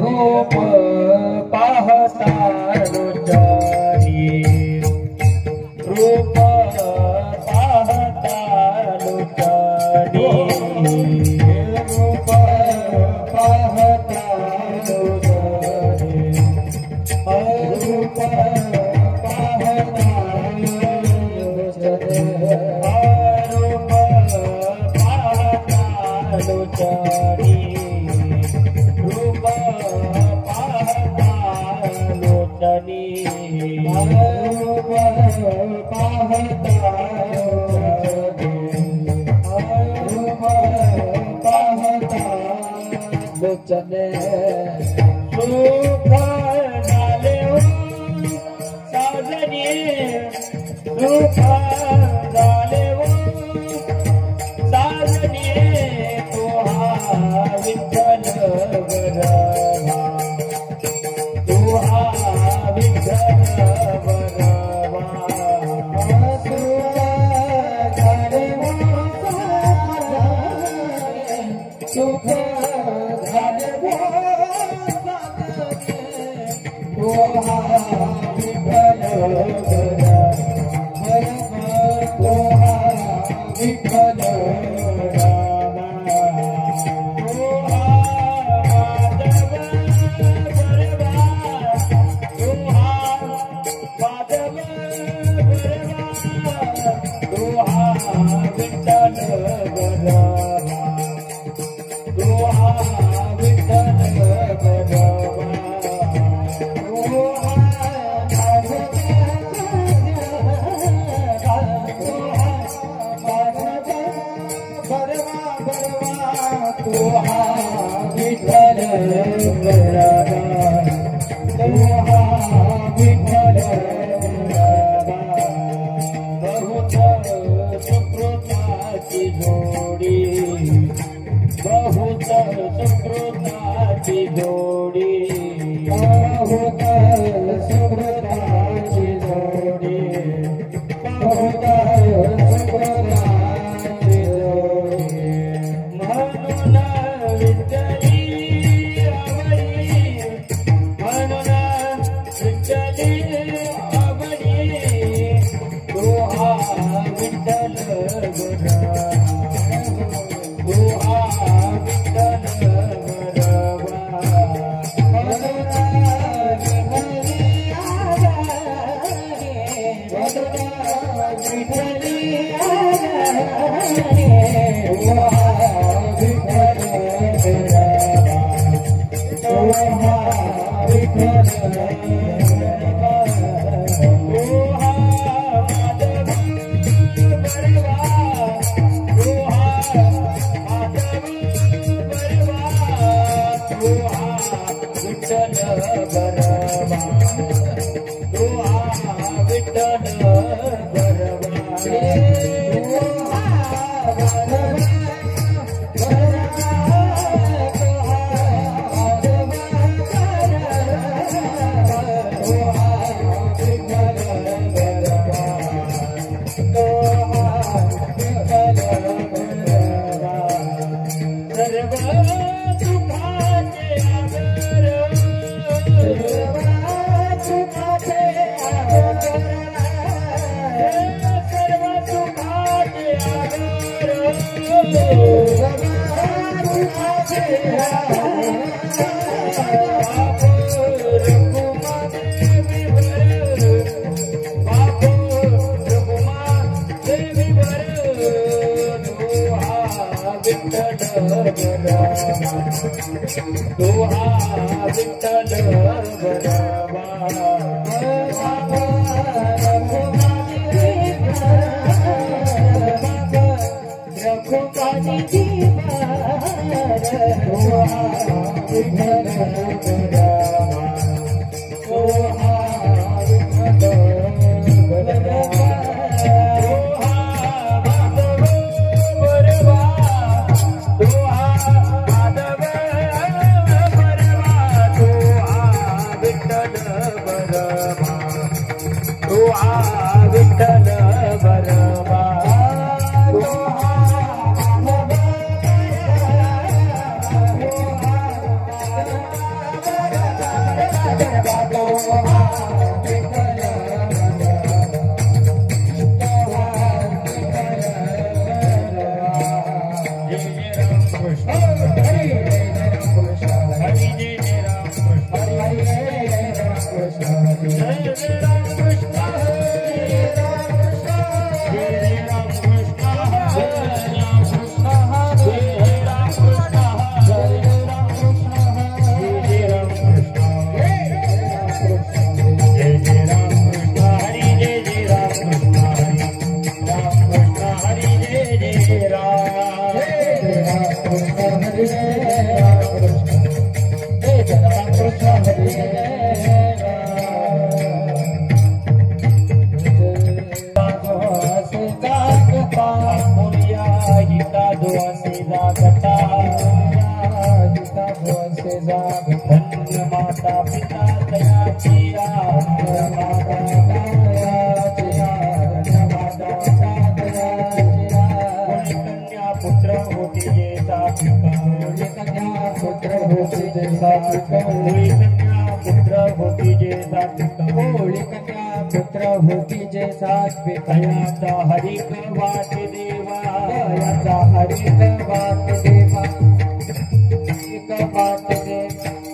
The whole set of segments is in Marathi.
रूप पाहता लोचारी रूप पाहता लोचारी रूप पाहता लोचारी रूप पाहता लोचारी रूप पाहता लोचनी रूप पाहता रूप पाहता लोचने सुख झाले साजनी सुख झाले साजनी विठ्ठल बरवा तुहा विठ्ठल बरवा सुख झाले तुहा विठ्ठल बरवा तुहा विठ्ठल तुहा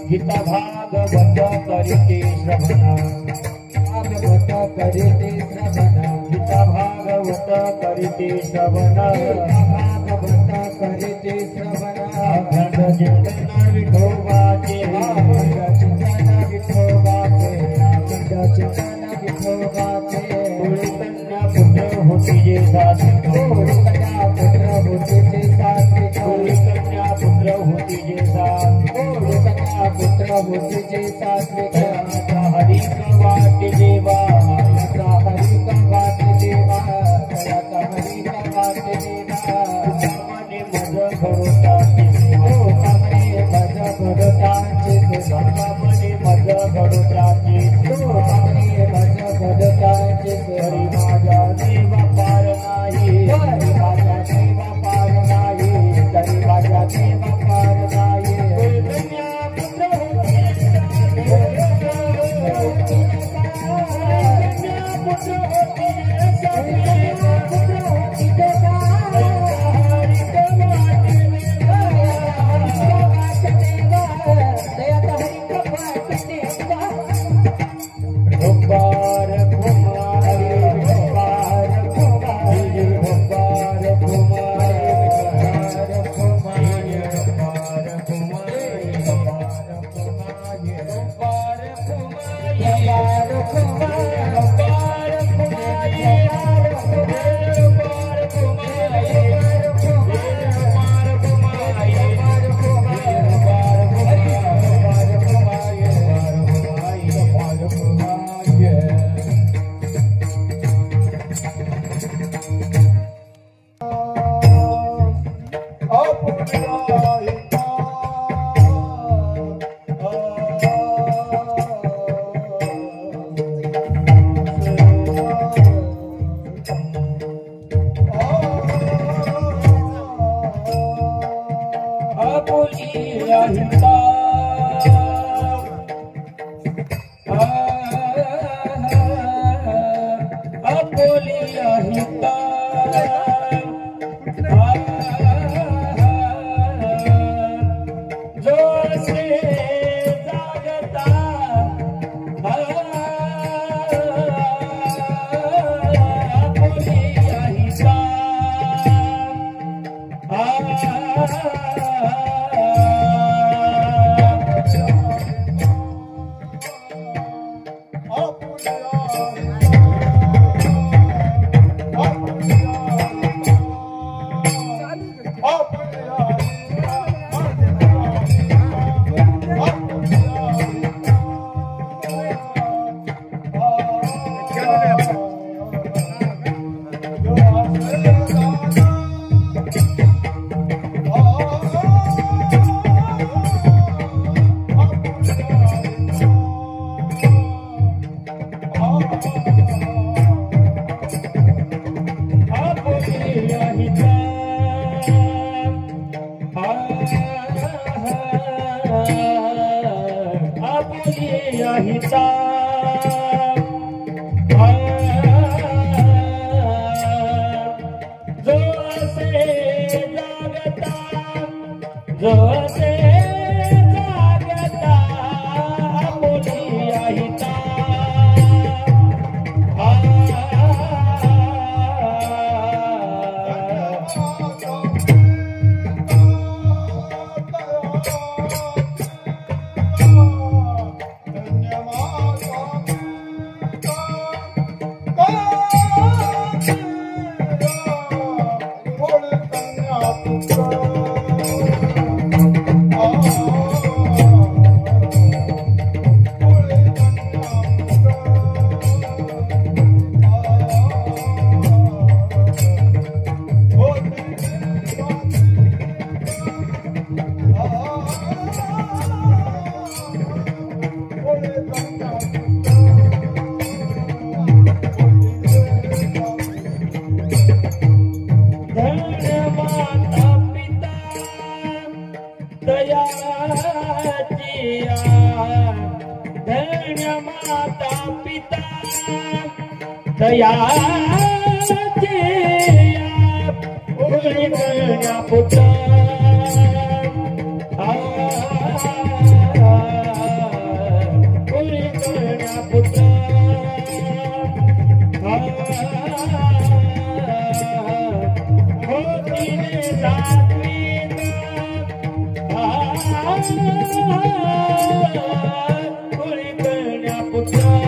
गीता भागवत करिते श्रवण गीता भागवत करिते श्रवण अखंड चिंतन विठोबाचे कन्या पुत्र होती जे सात्विक कन्या पुत्र होती जे सात्विक हरि वाट देवा हरि वाट देवा मने मज घडोताची हरि माझा देवा पार नाही हरि माझा देवा पार नाही हरि माझा देवा पार नाही कन्या पुत्र जोते जागता आपुली आहिता धन्य माता पिता दयाची उलगण्या पुत्र उलगण्या पुत्र होतीने सात्विक उलगण्या पुत्र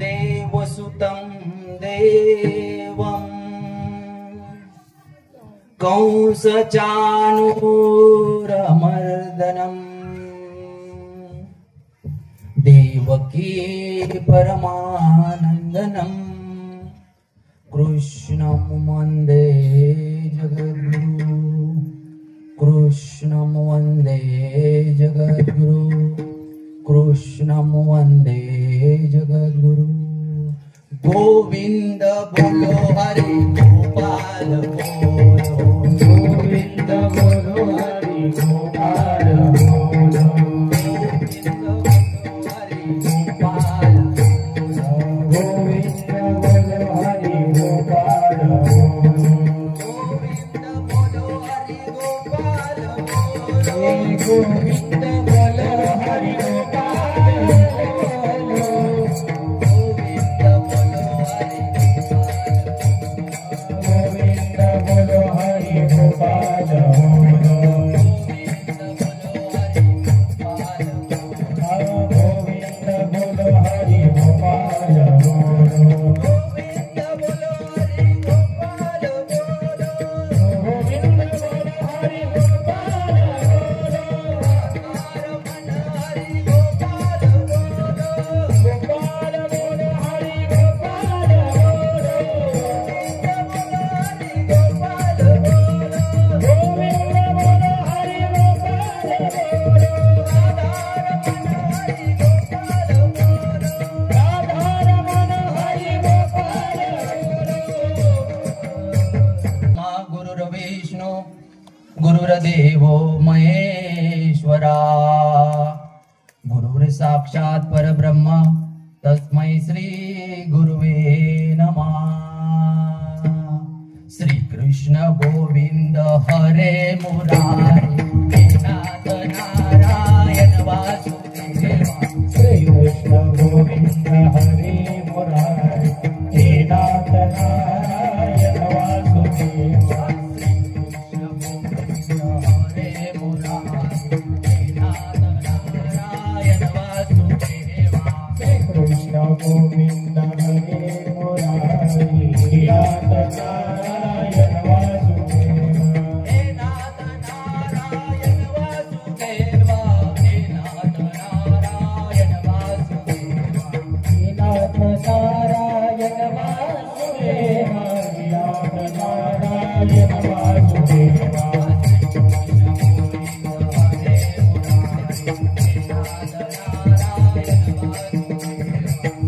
देवसुतं देवं कंसचाणूरमर्दनम् देवकी परमानन्दनम् कृष्णं वन्दे जगद्गुरु कृष्णं वन्दे जगद्गुरु कृष्णं वन्दे जगद्गुरु गोविंद बोलो हरि गोपाल बोलो गोविंद बोलो हरि गोपाल बोलो गोविंद बोलो हरि गोपाल बोलो गोविंद बोलो हरि गोपाल बोलो गोविंद बोलो हरि गोपाल बोलो गोविंद बोलो हरि गोपाल बोलो गोविंद बोलो हरि गोपाल बोलो गोविंद बोलो हरि गोपाल गोविंद बोलो हरि गोपाल बोलो गोविंद बोलो हरि गोपाल बोलो गोविंद बोलो हरि गोपाल बोलो रमण हरि गोपाल बोलो गोपाल बोलो हरि गोपाल बोलो गोविंद बोलो हरि गोपाल बोलो गोविंद बोलो हरि गोपाल बोलो राधा रमण हरि गोपाल बोलो राधा रमण हरि गोपाल बोलो मा गुरुर्विष्णु गुरुर्देवो महेश्वरा गुरुर् साक्षात् परब्रह्म तस्मै श्री गुरुवे नमः श्री कृष्ण गोविंद हरे मुरारी हे नाथ नारायण वासुदेवा श्री कृष्ण गोविंद हरे मुरारी हे नाथ नारायण वासुदेवा श्री कृष्ण गोविंद हरे मुरारी हे नाथ नारायण वासुदेवा श्री कृष्ण गोविंद हरे मुरारी हे नाथ नारायण वासुदेवा हे नाथ नारायण वासुदेवा हे नाथ नारायण वासुदेवा हे नाथ नारायण वासुदेवा हे नाथ नारायण वासुदेवा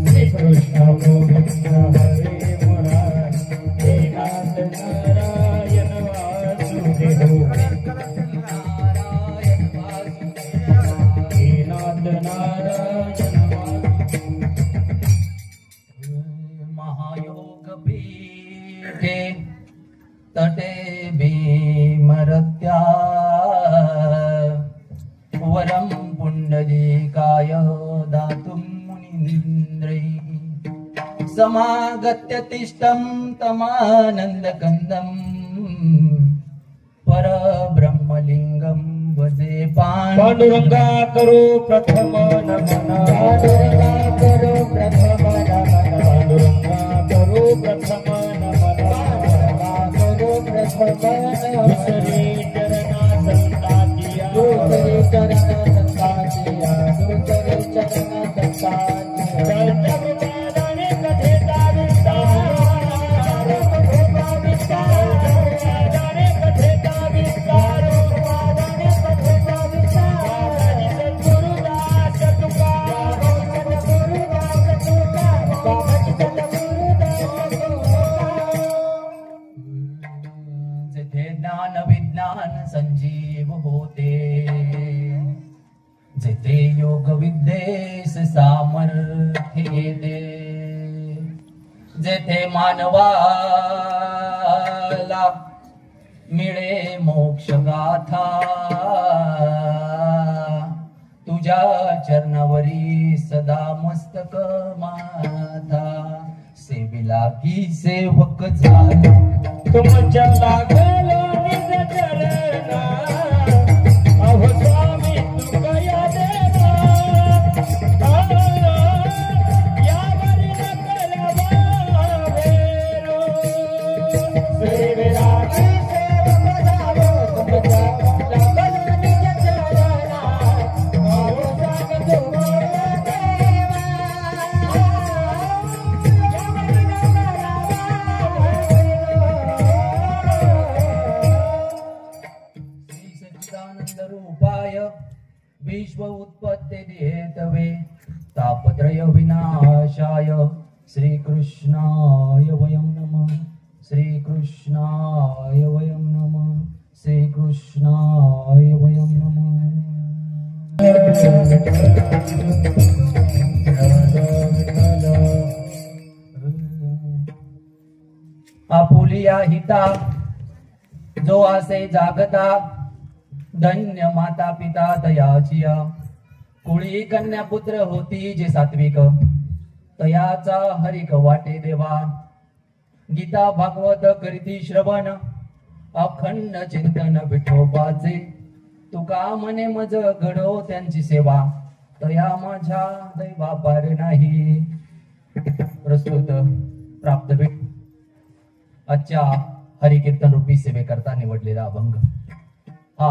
श्री कृष्ण गोविंद हरे मुरारी हे नाथ नारायण वासुदेवा हे नाथ नारायण वासुदेवा मुनीन्द्रै समागत्य तिष्ठं तमानन्दकन्दं परब्रह्मलिङ्गं भजे पांडुरंगा करो प्रथम नमन पांडुरंगा करो प्रथम नमन पांडुरंगा करो प्रथम नमन पांडुरंगा करो प्रथम नमन दूसरे चरणा संतातिया दूसरे चरणा संतातिया दूसरे चरणा संतातिया संजीव होते जेथे योग विद्येस सामर्थ्य येते जेथे मानवाला मिळे मोक्ष गाथा तुझ्या चरणावरी सदा मस्तक माथा सेविला की सेवक झाला तुमच्या लागलो निज चरणा अहो स्वामी तुकया देवा यावरी नकला भेरो सेवेला की सेवक जावो तुमच्या लागलो निज चरणा अहो स्वामी तुकया देवा यावरी नकला रूपाय विश्व उत्पत्ति हेतवे तापत्रय विनाशाय श्री कृष्णाय वयं नमः श्री कृष्णाय वयं नमः श्री कृष्णाय वयं नमः आपुलिया हिता जो आसे जागता धन्य माता पिता दयाचिया कुळी कन्या पुत्र होती जे सात्विक तयाचा हरिक वाटे देवा गीता भागवत करीती श्रवण अखंड चिंतन विठोबाचे तुका मने मज घडो त्यांची सेवा तया माझ्या दैवा पार नाही प्रस्तुत प्राप्त भेट आजच्या हरिकीर्तन रूपी सेवेकरता निवडलेला अभंग हा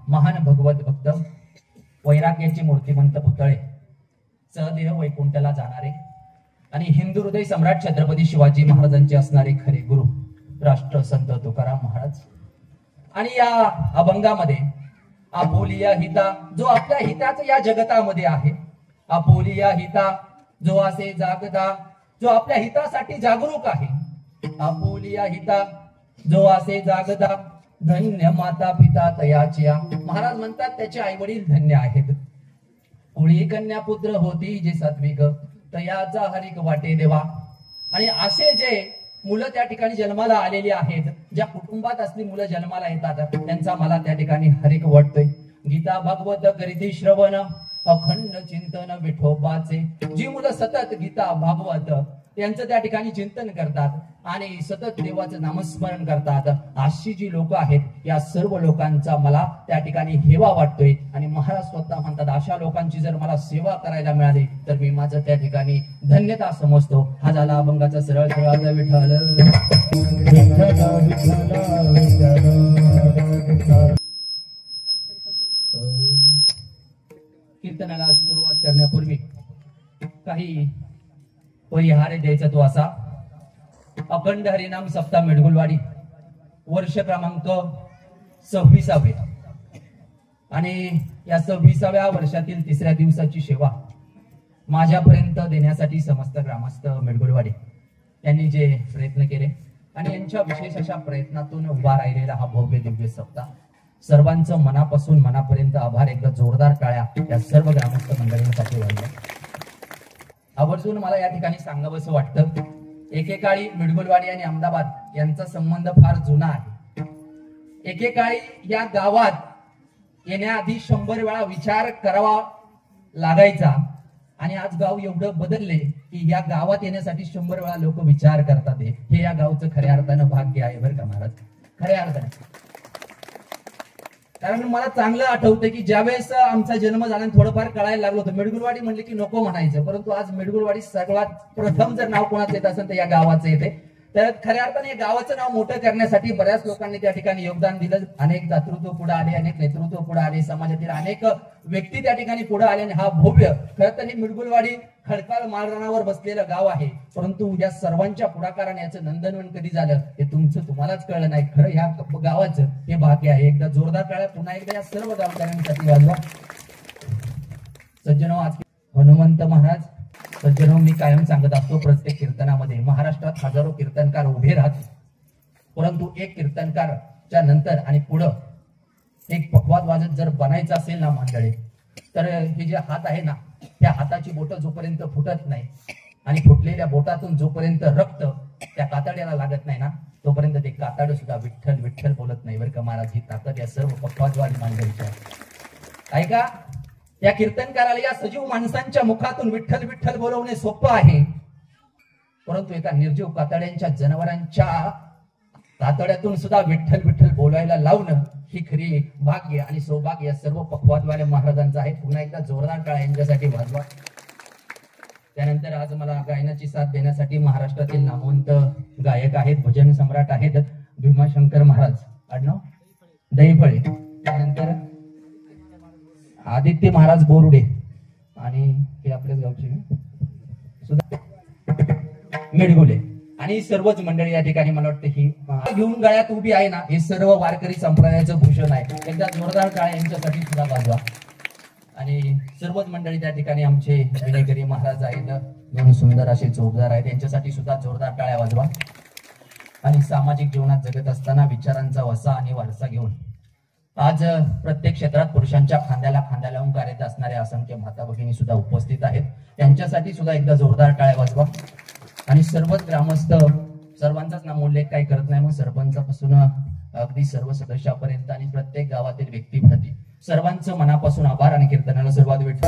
महान भगवत भक्त वैराग्याची मूर्तिमंत पुतळे सहदेह वैकुंठला जाणारे आणि हिंदू हृदय सम्राट छत्रपती शिवाजी महाराजांचे असणारे खरे गुरु राष्ट्रसंत तुकाराम महाराज आणि या अभंगामध्ये आपुलिया हिता जो आपल्या हिताच या जगतामध्ये आहे आपुलिया हिता जो असे जागता जो आपल्या हितासाठी जागरूक आहे आपुलिया हिता जो असे जागता धन्य माता पिता तयाच्या महाराज म्हणतात त्याचे आई वडील धन्य आहेत कुळी कन्या पुत्र होती जे सात्विक तयाचा हरिक वाटे देवा आणि असे जे मुलं त्या ठिकाणी जन्माला आलेली आहेत ज्या कुटुंबात असली मुलं जन्माला येतात त्यांचा मला त्या ठिकाणी हरिक वाटतोय गीता भागवत करीती श्रवण अखंड चिंतन विठोबाचे जी मुलं सतत गीता भागवत यांचं त्या ठिकाणी चिंतन करतात आणि सतत देवाचं नामस्मरण करतात अशी जी लोक आहेत या सर्व लोकांचा मला त्या ठिकाणी हेवा वाटतोय आणि महाराज स्वतः म्हणतात अशा लोकांची जर मला सेवा करायला मिळाली तर मी माझं त्या ठिकाणी धन्यता समजतो हा झाला अभंगाचा सरळ सरळ विठ्ठल कीर्तनाला सुरुवात करण्यापूर्वी काही परिहार द्यायचा तो असा अखंड हरिनाम सप्ताह मेडगुलवाडी वर्ष क्रमांक 26 आणि या 26व्या वर्षातील 3ऱ्या दिवसाची सेवा माझ्यापर्यंत देण्यासाठी समस्त ग्रामस्थ मेडगुलवाडी यांनी जे प्रयत्न केले आणि यांच्या विशेष अशा प्रयत्नातून उभा राहिलेला हा भव्य दिव्य सप्ताह सर्वांचं मनापासून मनापर्यंत आभार एकदा जोरदार टाळ्या या सर्व ग्रामस्थ मंडळींसाठी वाजल्या आवर्जून मला या ठिकाणी सांगावंसं वाटतं एकेकाळी मिडगुलवाडी आणि अहमदाबाद यांचा संबंध फार जुना आहे एकेकाळी या गावात येण्याआधी 100 वेळा विचार करावा लागायचा आणि आज गाव एवढं बदलले की या गावात येण्यासाठी 100 वेळा लोक विचार करतात. हे या गावचं खऱ्या अर्थानं भाग्य आहे बरं का महाराज, खऱ्या अर्थानं. कारण मला चांगलं आठवतं की ज्यावेळेस आमचा जन्म झाला आणि थोडंफार कळायला लागलो होतं, मेडगुलवाडी म्हणले की नको म्हणायचं, परंतु आज मेडगुलवाडी सर्वात प्रथम जर नाव कोणाचं येत असेल तर या गावाचं येते. तर खऱ्या अर्थाने गावाचं नाव मोठं करण्यासाठी बऱ्याच लोकांनी त्या ठिकाणी योगदान दिलं. अनेक दातृत्व पुढे आले, अनेक नेतृत्व पुढे आले, समाजातील अनेक व्यक्ती त्या ठिकाणी पुढे आले. आणि हा भव्य खरं तर मिडगुलवाडी खडकाळ माळरानावर बसलेलं गाव आहे, परंतु या सर्वांच्या पुढाकाराने याचं नंदनवन कधी झालं हे तुम्हालाच कळलं नाही. खरं ह्या गावाचं हे भाग्य आहे. एकदा जोरदार टाळ्या पुन्हा एकदा या सर्व गावकऱ्यांसाठी वाजवा. सज्जनो, आज हनुमंत महाराज, सज्जनो, मी कायम सांगत असतो प्रत्येक कीर्तनामध्ये महाराष्ट्रात हजारो कीर्तनकार उभे राहतात, परंतु एक कीर्तनकारच्या नंतर आणि पुढं एक पखवाद वाजत जर बनायचं असेल ना मंडळी, तर हे जे हात आहे ना, त्या हाताची बोटं जोपर्यंत फुटत नाही आणि फुटलेल्या बोटातून जोपर्यंत रक्त त्या कातड्याला लागत नाही ना, तोपर्यंत ते कातड सुद्धा विठ्ठल विठ्ठल बोलत नाही बरं का महाराज. ही ताकद या सर्व पखवादवादी मांडळीच्या ऐका. या कीर्तनकाराला या सजीव माणसांच्या मुखातून विठ्ठल विठ्ठल बोलवणे सोपं आहे, परंतु एका निर्जीव कातड्यांच्या जनावरांच्या कातड्यातून सुद्धा विठ्ठल विठ्ठल बोलायला लावणं ही खरी भाग्य आणि सौभाग्य या सर्व पखवादवाल्या महाराजांचं आहे. पुन्हा एकदा जोरदार टाळ्या यांच्यासाठी वाजवा. त्यानंतर आज मला गायनाची साथ देण्यासाठी महाराष्ट्रातील नामवंत गायक आहेत, भजन सम्राट आहेत भीमाशंकर महाराज, आडनाव दहीफळे. त्यानंतर आदित्य महाराज बोरुडे आणि हे आपल्याच गावचे सुद्धा मेडगुले आणि सर्वच मंडळी या ठिकाणी मला वाटतं ही घेऊन गळ्यात उभी आहे ना, हे सर्व वारकरी संप्रदायाचं भूषण आहे. एकदा जोरदार टाळ्या यांच्यासाठी सुद्धा वाजवा. आणि सर्वच मंडळी त्या ठिकाणी आमचे विनयकरी महाराज आहेत, दोन सुंदर असे चौकदार आहेत, त्यांच्यासाठी सुद्धा जोरदार टाळ्या वाजवा. आणि सामाजिक जीवनात जगत असताना विचारांचा वसा आणि वारसा घेऊन आज प्रत्येक क्षेत्रात पुरुषांच्या खांद्याला खांद्या लावून कार्यरत असणाऱ्या असंख्य माता भगिनी सुद्धा उपस्थित आहेत, त्यांच्यासाठी सुद्धा एकदा जोरदार टाळ्या वाजवा. आणि सर्वच ग्रामस्थ, सर्वांचाच नामोल्लेख काही करत नाही, मग सरपंचापासून अगदी सर्व सदस्यापर्यंत आणि प्रत्येक गावातील व्यक्तीप्रती सर्वांचं मनापासून आभार आणि कीर्तनाला सुरुवात भेटते.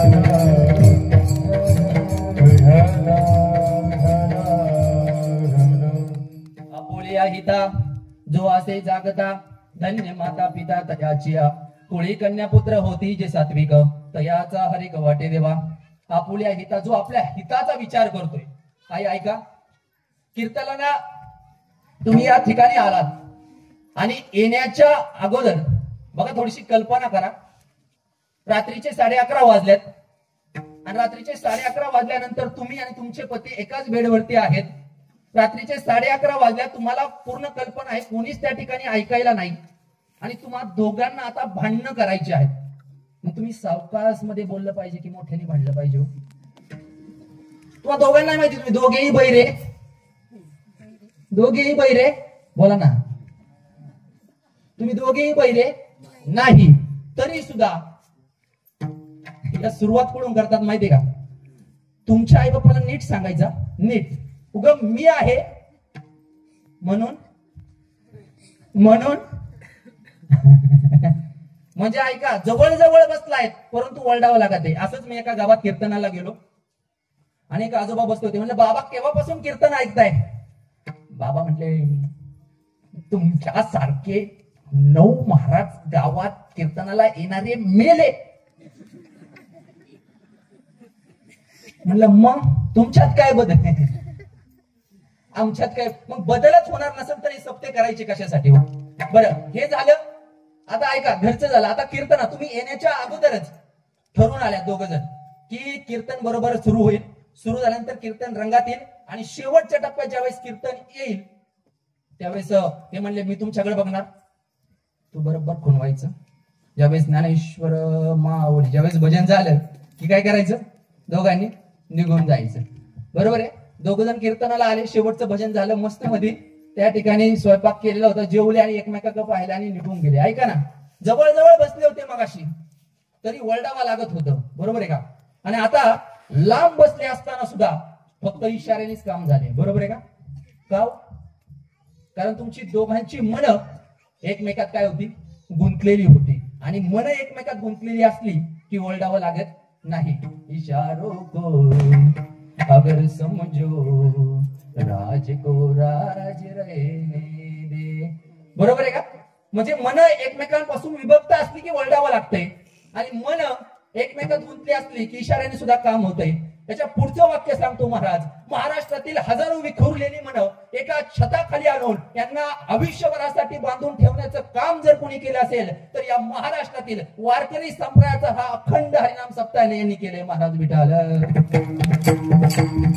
आपुलिया हिता जो असे जागता, धन्य माता पिता तयाचिया, कुळी कन्या पुत्र होती जे सात्विक, तयाचा हरिक वाटे देवा. आपुल्या हिता, जो आपल्या हिताचा विचार करतोय. आई ऐका, कीर्तनाला तुम्ही या ठिकाणी आलात आणि येण्याच्या अगोदर बघा, थोडीशी कल्पना करा. रात्रीचे 11:30 वाजलेत आणि रात्रीचे 11:30 वाजल्यानंतर तुम्ही आणि तुमचे पती एकाच बेडवरती आहेत. रात्रीचे 11:30 वाजल्यात, तुम्हाला पूर्ण कल्पना आहे कोणीच त्या ठिकाणी ऐकायला नाही आणि तुम्हाला दोघांना आता भांडणं करायची आहेत. मग तुम्ही सावकाश मध्ये बोललं पाहिजे की मोठ्याने भांडलं पाहिजे? तुम्हाला दोघांना माहिती, तुम्ही दोघेही बहिरे बोला ना, तुम्ही दोघेही बहिरे नाही, तरी सुद्धा सुरुवात कुठून करतात माहितीये का? तुमच्या आई बाप्पाला नीट सांगायचा, नीट उगम मी आहे म्हणून म्हणजे ऐका, जवळ जवळ बसलायत परंतु वळडावं लागत आहे. असंच मी एका गावात कीर्तनाला गेलो आणि एक आजोबा बसले होते. म्हणलं, बाबा केव्हापासून कीर्तन ऐकताय? बाबा म्हटले, तुमच्या सारखे 9 महाराज गावात कीर्तनाला येणारे मेले. म्हणलं, मग तुमच्यात काय बदल? आमच्यात काय? मग बदलच होणार नसेल तरी सप्ते करायचे कशासाठी? बरं, हे झालं. आता ऐका, घरचं झालं. आता कीर्तन तुम्ही येण्याच्या अगोदरच ठरवून आल्या दोघ जण की कीर्तन बरोबर सुरू होईल. सुरू झाल्यानंतर कीर्तन रंगात येईल आणि शेवटच्या टप्प्यात ज्यावेळेस कीर्तन येईल त्यावेळेस ते म्हणले, मी तुमच्याकडे बघणार, तू बरोबर खुणवायचं. ज्यावेळेस ज्ञानेश्वर माऊली ज्यावेळेस भजन झालं की काय करायचं? दोघांनी निघून जायचं. बरोबर आहे. दोघ जण कीर्तनाला आले, शेवटचं भजन झालं, मस्त मध्ये त्या ठिकाणी स्वयंपाक केलेला होता, जेवले आणि एकमेकाकडे पाहिले आणि निघून गेले. ऐका ना, जवळ जवळ बसले होते मगाशी तरी वळडावा लागत होतं. बरोबर आहे का? आणि आता लांब बसले असताना सुद्धा फक्त इशाऱ्यानेच काम झाले. बरोबर आहे का? कारण तुमची दोघांची मन एकमेकात काय होती? गुंतलेली होती. आणि मन एकमेकात गुंतलेली असली की वळडावं लागत नहीं इशारों को अगर समझो राज को राज रहने दे. बरोबर आहे का? म्हणजे मन एकमेकांपासून विभक्त असली की वळडावं लागतंय आणि मन एकमेकात गुंतली असली की इशाऱ्याने सुद्धा काम होतंय. त्याच्या पुढचं वाक्य सांगतो महाराज. महाराष्ट्रातील हजारो विखुरलेली मन एका छताखाली आणून यांना आयुष्यभरासाठी बांधून ठेवण्याचं काम जर कोणी केलं असेल तर या महाराष्ट्रातील वारकरी संप्रदायाचा हा अखंड हरिनाम सप्ताह यांनी केले. महाराज विठाल.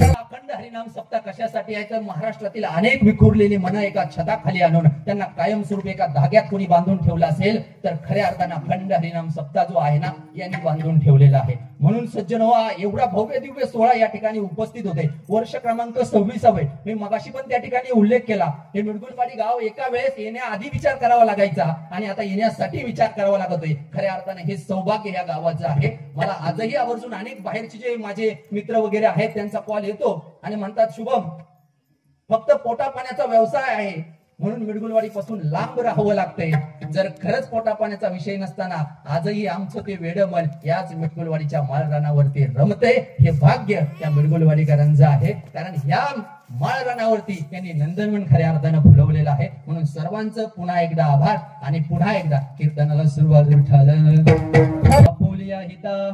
अखंड हरिनाम सप्ताह कशासाठी आहे तर महाराष्ट्रातील अनेक विखुरलेली मन एका छताखाली आणून त्यांना कायमस्वरूपी एका धाग्यात कोणी बांधून ठेवलं असेल तर खऱ्या अर्थानं अखंड हरिनाम सप्ताह जो आहे ना यांनी बांधून ठेवलेला आहे. म्हणून सज्जन हो, एवढा भव्य दिव्य सोहळा या ठिकाणी उपस्थित होते. वर्ष क्रमांक 26. मी मगाशी पण त्या ठिकाणी उल्लेख केला. हे मिडगुलवाडी गाव एका वेळेस येण्याआधी विचार करावा लागायचा आणि आता येण्यासाठी विचार करावा लागतोय. खऱ्या अर्थाने हे सौभाग्य या गावाचं आहे. मला आजही आवर्जून अनेक बाहेरचे जे माझे मित्र वगैरे आहेत त्यांचा कॉल येतो आणि म्हणतात शुभम फक्त पोटा पाण्याचा व्यवसाय आहे म्हणून मिडगुलवाडी पासून लांब राहावं लागतंय. जर खरंच पोटा पाण्याचा विषय नसताना आजही आमचं ते वेडमन याच मिडगुलवाडीच्या माळरानावरती रमतंय. हे भाग्य त्या मिडगुलवाडीकरांचं आहे. कारण ह्या माळरानावरती त्यांनी नंदनवन खऱ्या अर्थानं फुलवलेलं आहे. म्हणून सर्वांचं पुन्हा एकदा आभार आणि पुन्हा एकदा कीर्तनाला सुरुवात. विठ्ठल आपुलिया हिता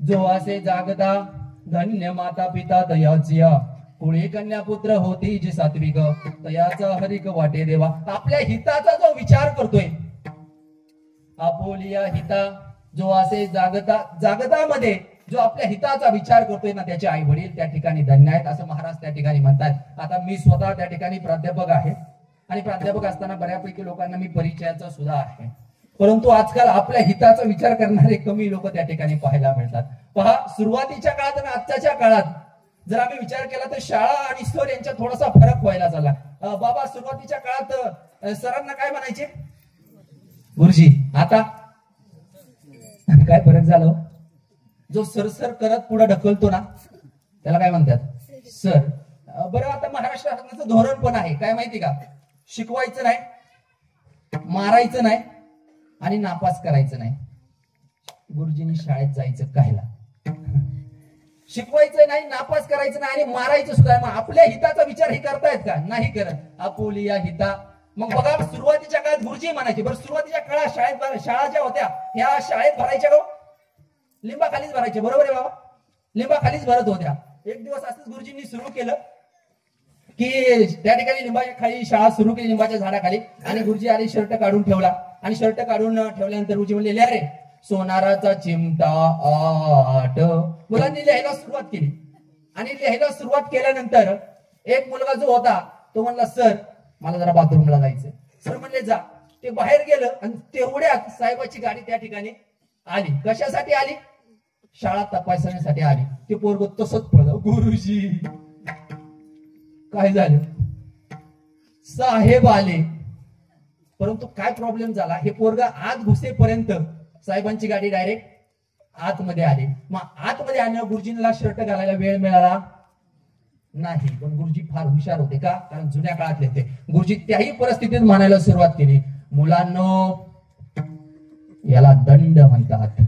जो असे जागता धन्य माता पिता दयाचिया कुळी कन्या पुत्र होती जी सात्विक तयाचा हरिक वाटे देवा. आपल्या हिताचा जो विचार करतोय आपोलिया हिता जो असे जागतामध्ये जो आपल्या हिताचा विचार करतोय ना त्याचे आई वडील त्या ठिकाणी धन्य आहेत असं महाराज त्या ठिकाणी म्हणतात. आता मी स्वतः त्या ठिकाणी प्राध्यापक आहे आणि प्राध्यापक असताना बऱ्यापैकी लोकांना मी परिचयाचा सुद्धा आहे. परंतु आजकाल आपल्या हिताचा विचार करणारे कमी लोक त्या ठिकाणी पाहायला मिळतात. पहा, सुरुवातीच्या काळात आणि आजच्या काळात जर आम्ही विचार केला तर शाळा आणि सर यांच्यात थोडासा फरक व्हायला झाला. बाबा सुरुवातीच्या काळात सरांना काय म्हणायचे? गुरुजी. आता काय फरक झाला? जो सर करत पुढे ढकलतो ना त्याला काय म्हणतात? सर. बरं, आता महाराष्ट्र शासनाचं धोरण पण आहे काय माहिती का? शिकवायचं नाही, मारायचं नाही आणि नापास करायचं नाही. गुरुजींनी शाळेत जायचं कायला? शिकवायचं नाही, नापास करायचं नाही आणि मारायचं सुद्धा. मग आपल्या हिताचा विचार हे करतायत का? नाही करत. आपुलिया हिता. मग बघा, सुरुवातीच्या काळात गुरुजी म्हणायचे. बरं, सुरुवातीच्या काळात शाळा ज्या होत्या ह्या शाळेत भरायच्या का? लिंबाखालीच भरायचे. बरोबर आहे बाबा, लिंबाखालीच भरत होत्या. एक दिवस असंच गुरुजींनी सुरू केलं की त्या ठिकाणी लिंबाच्या खाली शाळा सुरू केली, लिंबाच्या झाडाखाली. आणि गुरुजी आले, शर्ट काढून ठेवला आणि शर्ट काढून ठेवल्यानंतर गुरुजी म्हणले, ले रे सोनाराचा चिमटा आट. मुलांनी लिहायला सुरुवात केली आणि लिहायला सुरुवात केल्यानंतर एक मुलगा जो होता तो म्हणला, सर मला जरा बाथरूमला जायचं. सर म्हणले जा. ते बाहेर गेलं आणि तेवढ्यात साहेबाची गाडी त्या ठिकाणी आली. कशासाठी आली? शाळा तपासण्यासाठी आली. ते पोरग तसंच पळलं. गुरुजी काय झालं? साहेब आले. परंतु काय प्रॉब्लेम झाला? हे पोरग आत घुसेपर्यंत साहेबांची गाडी डायरेक्ट आतमध्ये आली. मग आतमध्ये आल्यावर गुरुजींना शर्ट घालायला वेळ मिळाला नाही. पण गुरुजी फार हुशार होते का? कारण जुन्या काळातले ते. गुरुजी त्याही परिस्थितीत म्हणायला सुरुवात केली, मुलांनो याला दंड म्हणतात,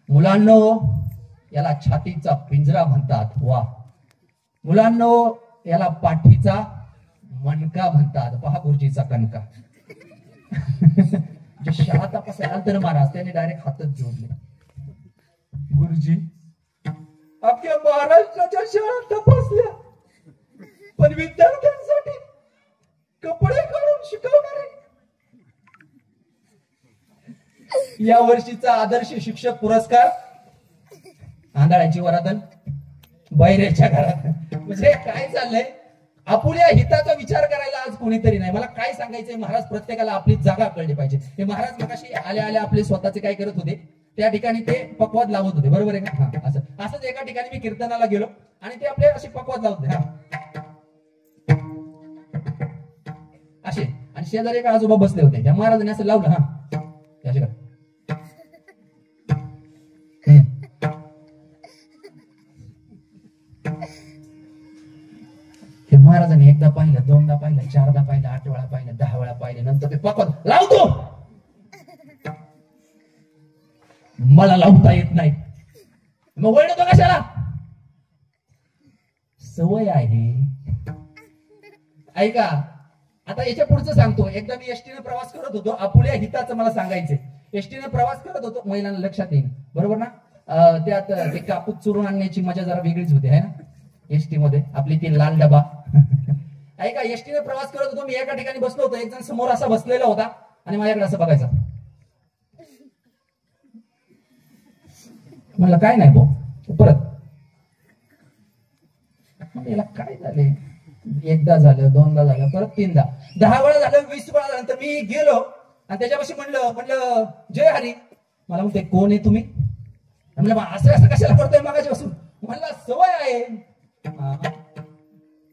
मुलांनो याला छातीचा पिंजरा म्हणतात. वा. मुलांनो याला पाठीचा मणका म्हणतात. पहा गुरुजीचा कणका. जे शाळा तपासायला तर महाराज त्याने डायरेक्ट हातच जोडले. गुरुजी अख्ख्या महाराष्ट्राच्या शाळा तपासल्या पण विद्यार्थ्यांसाठी कपडे काढून शिकवणारे. या वर्षीचा आदर्श शिक्षक पुरस्कार आंधळ्याची वरातन बैरेच्या घरात. म्हणजे काय चाललंय? आपुल्या हिताचा विचार करायला आज कोणीतरी नाही. मला काय सांगायचंय महाराज, प्रत्येकाला आपली जागा कळली पाहिजे. हे महाराज मगाशी आल्या आल्या आपले स्वतःचे काय करत होते त्या ठिकाणी ते पकवाद लावत होते. बरोबर आहे का? असंच एका ठिकाणी मी कीर्तनाला गेलो आणि ते आपले असे पकवाद लावत होते असे. आणि शेजारी एक आजोबा बसले होते. त्या महाराजांनी असं लावलं. हा हे महाराजांनी एकदा पाहिलं, दोनदा पाहिलं, चारदा पाहिलं, 8 वेळा पाहिलं, 10 वेळा पाहिलं. नंतर ते पकवाद लावतो. मला लावता येत नाही. मग वळतो कशाला? सवय आहे. ऐका, आता याच्या पुढचं सांगतो. एकदा मी एसटीने प्रवास करत होतो. आपुल्या हिताचं मला सांगायचंय. एसटीने प्रवास करत होतो, महिलांना लक्षात येईल बरोबर ना. त्यात ते कापूस चुरून आणण्याची मजा जरा वेगळीच होती है ना एसटी मध्ये. आपली ती लाल डबा. ऐका, एसटीने प्रवास करत होतो. मी एका ठिकाणी बसलो होतो. एक जण समोर असा बसलेला होता आणि माझ्याकडे असं बघायचा. म्हणलं काय नाही भाऊ. परत याला काय झाले. एकदा झालं, दोनदा झालं, परत तीनदा, 10 वेळा झालं, 20 वेळा झालं. तर मी गेलो आणि त्याच्यापाशी म्हणलं जय हरी. मला म्हणते कोण आहे तुम्ही? म्हणलं असं कशाला करतोय मागाच्यापासून? म्हणला सवय आहे.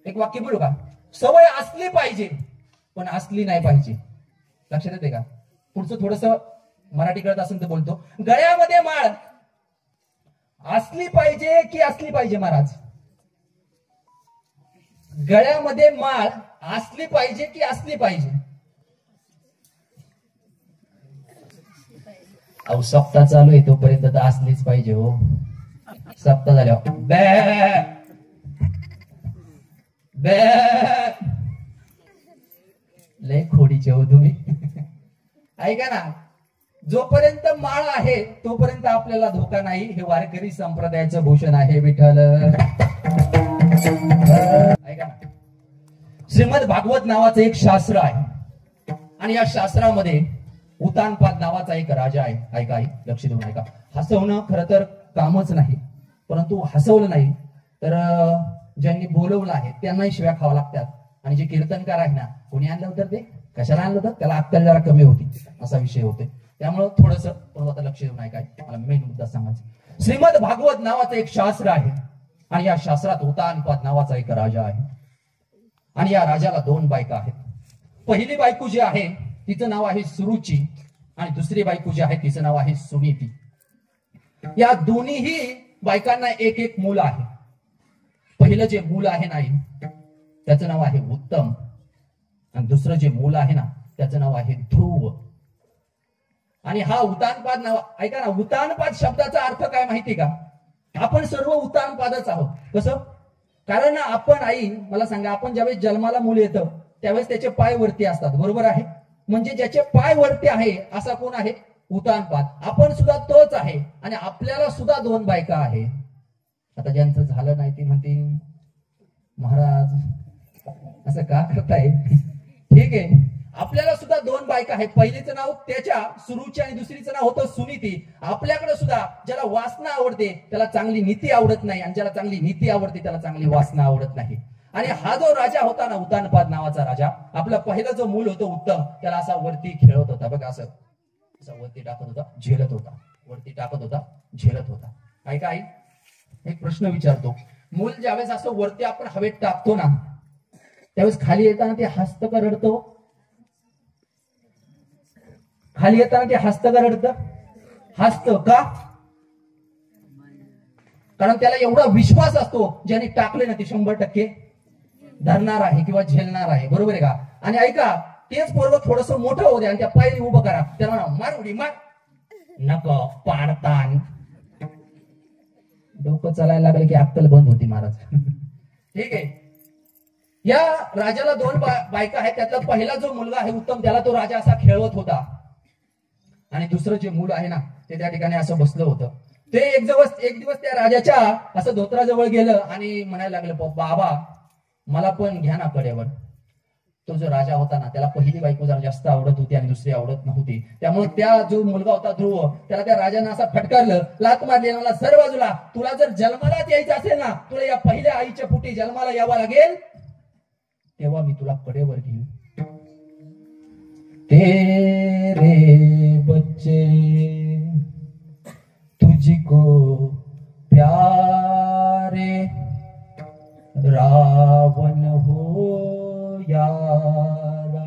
एक वाक्य बोलू का? सवय असली पाहिजे पण असली नाही पाहिजे. लक्षात येते का? पुढचं थोडस मराठी कळत असेल तर बोलतो. गळ्यामध्ये माळ असली पाहिजे की असली पाहिजे महाराज? गळ्यामध्ये माळ असली पाहिजे की असली पाहिजे? अहो सप्ताह चालू आहे तोपर्यंत तर असलीच पाहिजे हो. सप्ताह झाल्यावर लय खोडीचे हो तुम्ही. ऐका ना, जोपर्यंत माळ आहे तोपर्यंत आपल्याला धोका नाही. हे वारकरी संप्रदायाचं भूषण आहे. विठ्ठल. ऐका ना, श्रीमद भागवत नावाचं एक शास्त्र आहे आणि या शास्त्रामध्ये उतानपाद नावाचा एक राजा आहे. ऐका, लक्ष देऊन ऐका. हसवणं खरं तर कामच नाही, परंतु हसवलं नाही तर ज्यांनी बोलवलं आहे त्यांनाही शिव्या खावा लागतात. आणि जे कीर्तनकार आहे ना, कोणी आणलं होतं ते कशाला आणलं होतं? त्याला अक्कल जरा कमी होती, असा विषय होते. त्यामुळं थोडस आता लक्ष देऊन ऐका. मला मेन मुद्दा सांगायचा. श्रीमद भागवत नावाचं एक शास्त्र आहे आणि या शास्त्रात उतानपाद नावाचा एक राजा आहे आणि या राजाला 2 बायका आहेत. पहिली बायको जी आहे तिचं नाव आहे सुरुची आणि दुसरी बायको जी आहे तिचं नाव आहे सुनीती. या दोन्हीही बायकांना एक एक मूल आहे. पहिलं जे मूल आहे नाही त्याचं नाव आहे उत्तम आणि दुसरं जे मूल आहे ना त्याचं नाव आहे ध्रुव. आणि हा उतानपाद नाव, ऐका ना, उतानपाद शब्दाचा अर्थ काय माहिती का? आपण सर्व उतानपादच आहोत. कसं? कारण आपण मला सांगा, आपण ज्यावेळेस जन्माला मूल येतं त्यावेळेस त्याचे पाय वरती असतात, बरोबर आहे? म्हणजे ज्याचे पाय वरती आहे असा कोण आहे? उतानपाद. आपण सुद्धा तोच आहे आणि आपल्याला सुद्धा 2 बायका आहे. आता ज्यांचं झालं नाही ते म्हणतील महाराज असं का करताय? ठीक आहे, आपल्याला सुद्धा 2 बायका आहेत. पहिलीचं नाव त्याच्या सुरुची आणि दुसरीचं नाव होतं सुनीती. आपल्याकडे सुद्धा ज्याला वासना आवडते त्याला चांगली नीती आवडत नाही आणि ज्याला चांगली नीती आवडते त्याला चांगली वासना आवडत नाही. आणि हा जो राजा होता ना, उतानपाद नावाचा राजा, आपला पहिला जो मूल होतं उत्तम, त्याला असा वरती खेळत होता बघा. असं वरती टाकत होता, झेलत होता, वरती टाकत होता, झेलत होता. ऐका आई, एक प्रश्न विचारतो. मूल ज्यावेळेस असं वरती आपण हवेत टाकतो ना त्यावेळेस खाली येताना ते हसतं का रडतो? खाली येताना ते हसतं का रडतं? हसतं का? कारण त्याला एवढा विश्वास असतो ज्याने टाकले ना ते 100% धरणार आहे किंवा झेलणार आहे, बरोबर आहे का? आणि ऐका, तेच पोरग थोडस मोठं होऊ द्या आणि त्या पायरी उभं करा, त्याला म्हणा मार उडी मार, नको पाडतान. डोकं चालायला लागलं की अक्कल बंद होती महाराज. ठीक आहे, या राजाला 2 बायका आहेत. त्यातला पहिला जो मुलगा आहे उत्तम, त्याला तो राजा असा खेळवत होता आणि दुसरं जे मूल आहे ना ते त्या ठिकाणी असं बसलं होतं. ते एक दिवस त्या राजाच्या असं धोत्राजवळ गेलं आणि म्हणायला लागलं, बाबा मला पण घ्या ना कडेवर. तो जो राजा होता ना त्याला पहिली बायको जरा जास्त आवडत होती आणि दुसरी आवडत नव्हती. त्यामुळे त्या जो मुलगा होता ध्रुव, त्याला त्या राजानं असं फटकारलं, लात मारली, मला सर बाजूला, तुला जर जन्मालाच यायचं असेल ना, तुला या पहिल्या आईच्या पोटी जन्माला यावं लागेल, तेव्हा मी तुला कडेवर घेईन. तेरे बच्चे तुझको प्यारे रावण हो यारा.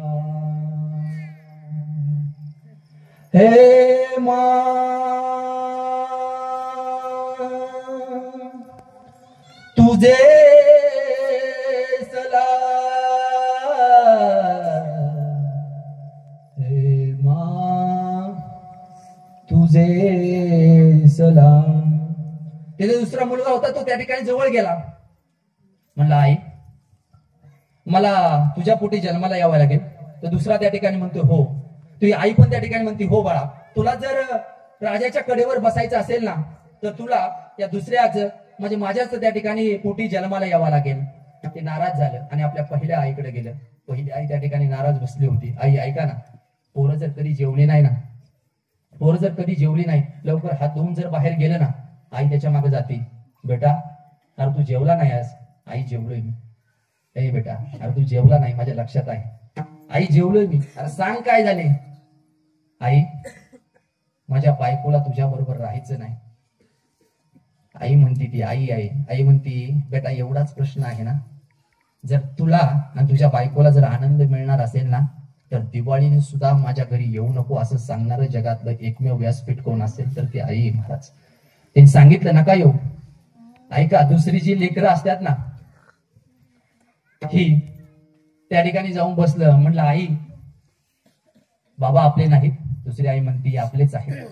हे मां तुझे सला, हे मां तुझे तिथे दुसरा मुलगा होता, तो त्या ठिकाणी जवळ गेला. म्हणला, आई मला तुझ्या पोटी जन्माला यावं लागेल. तर दुसरा त्या ठिकाणी म्हणतो, हो. तुझी आई पण त्या ठिकाणी म्हणते, हो बाळा, तुला जर राजाच्या कडेवर बसायचं असेल ना, तर तुला या दुसऱ्याच म्हणजे माझ्याच त्या ठिकाणी पोटी जन्माला यावं लागेल. ते नाराज झालं आणि आपल्या पहिल्या आईकडे गेलं. पहिली आई त्या ठिकाणी नाराज बसली होती. आई ऐका ना, पोरं जर कधी जेवली नाही ना, पोरं जर कधी जेवली नाही, लवकर हात धुवून जर बाहेर गेलं ना, आई त्याच्या मागे जाते. बेटा, अरे तू जेवला नाही आज. आई जेवलोय मी. ए बेटा, अरे तू जेवला नाही, माझ्या लक्षात आहे. आई जेवलोय मी. अरे सांग काय झाले. आई, माझ्या बायकोला तुझ्या बरोबर राहायचं नाही. आई म्हणती, ती आई आहे. आई म्हणती, बेटा एवढाच प्रश्न आहे ना, जर तुला आणि तुझ्या बायकोला जर आनंद मिळणार असेल ना, तर दिवाळीने सुद्धा माझ्या घरी येऊ नको असं सांगणारं जगातलं एकमेव व्यासपीठ कोण असेल तर ते आई महाराज. त्यांनी सांगितलं, नका येऊ. ऐका, दुसरी जी लेकरं असतात ना, ही त्या ठिकाणी जाऊन बसलं. म्हणलं, आई बाबा आपले नाहीत. दुसरी आई म्हणती, आपलेच आहे.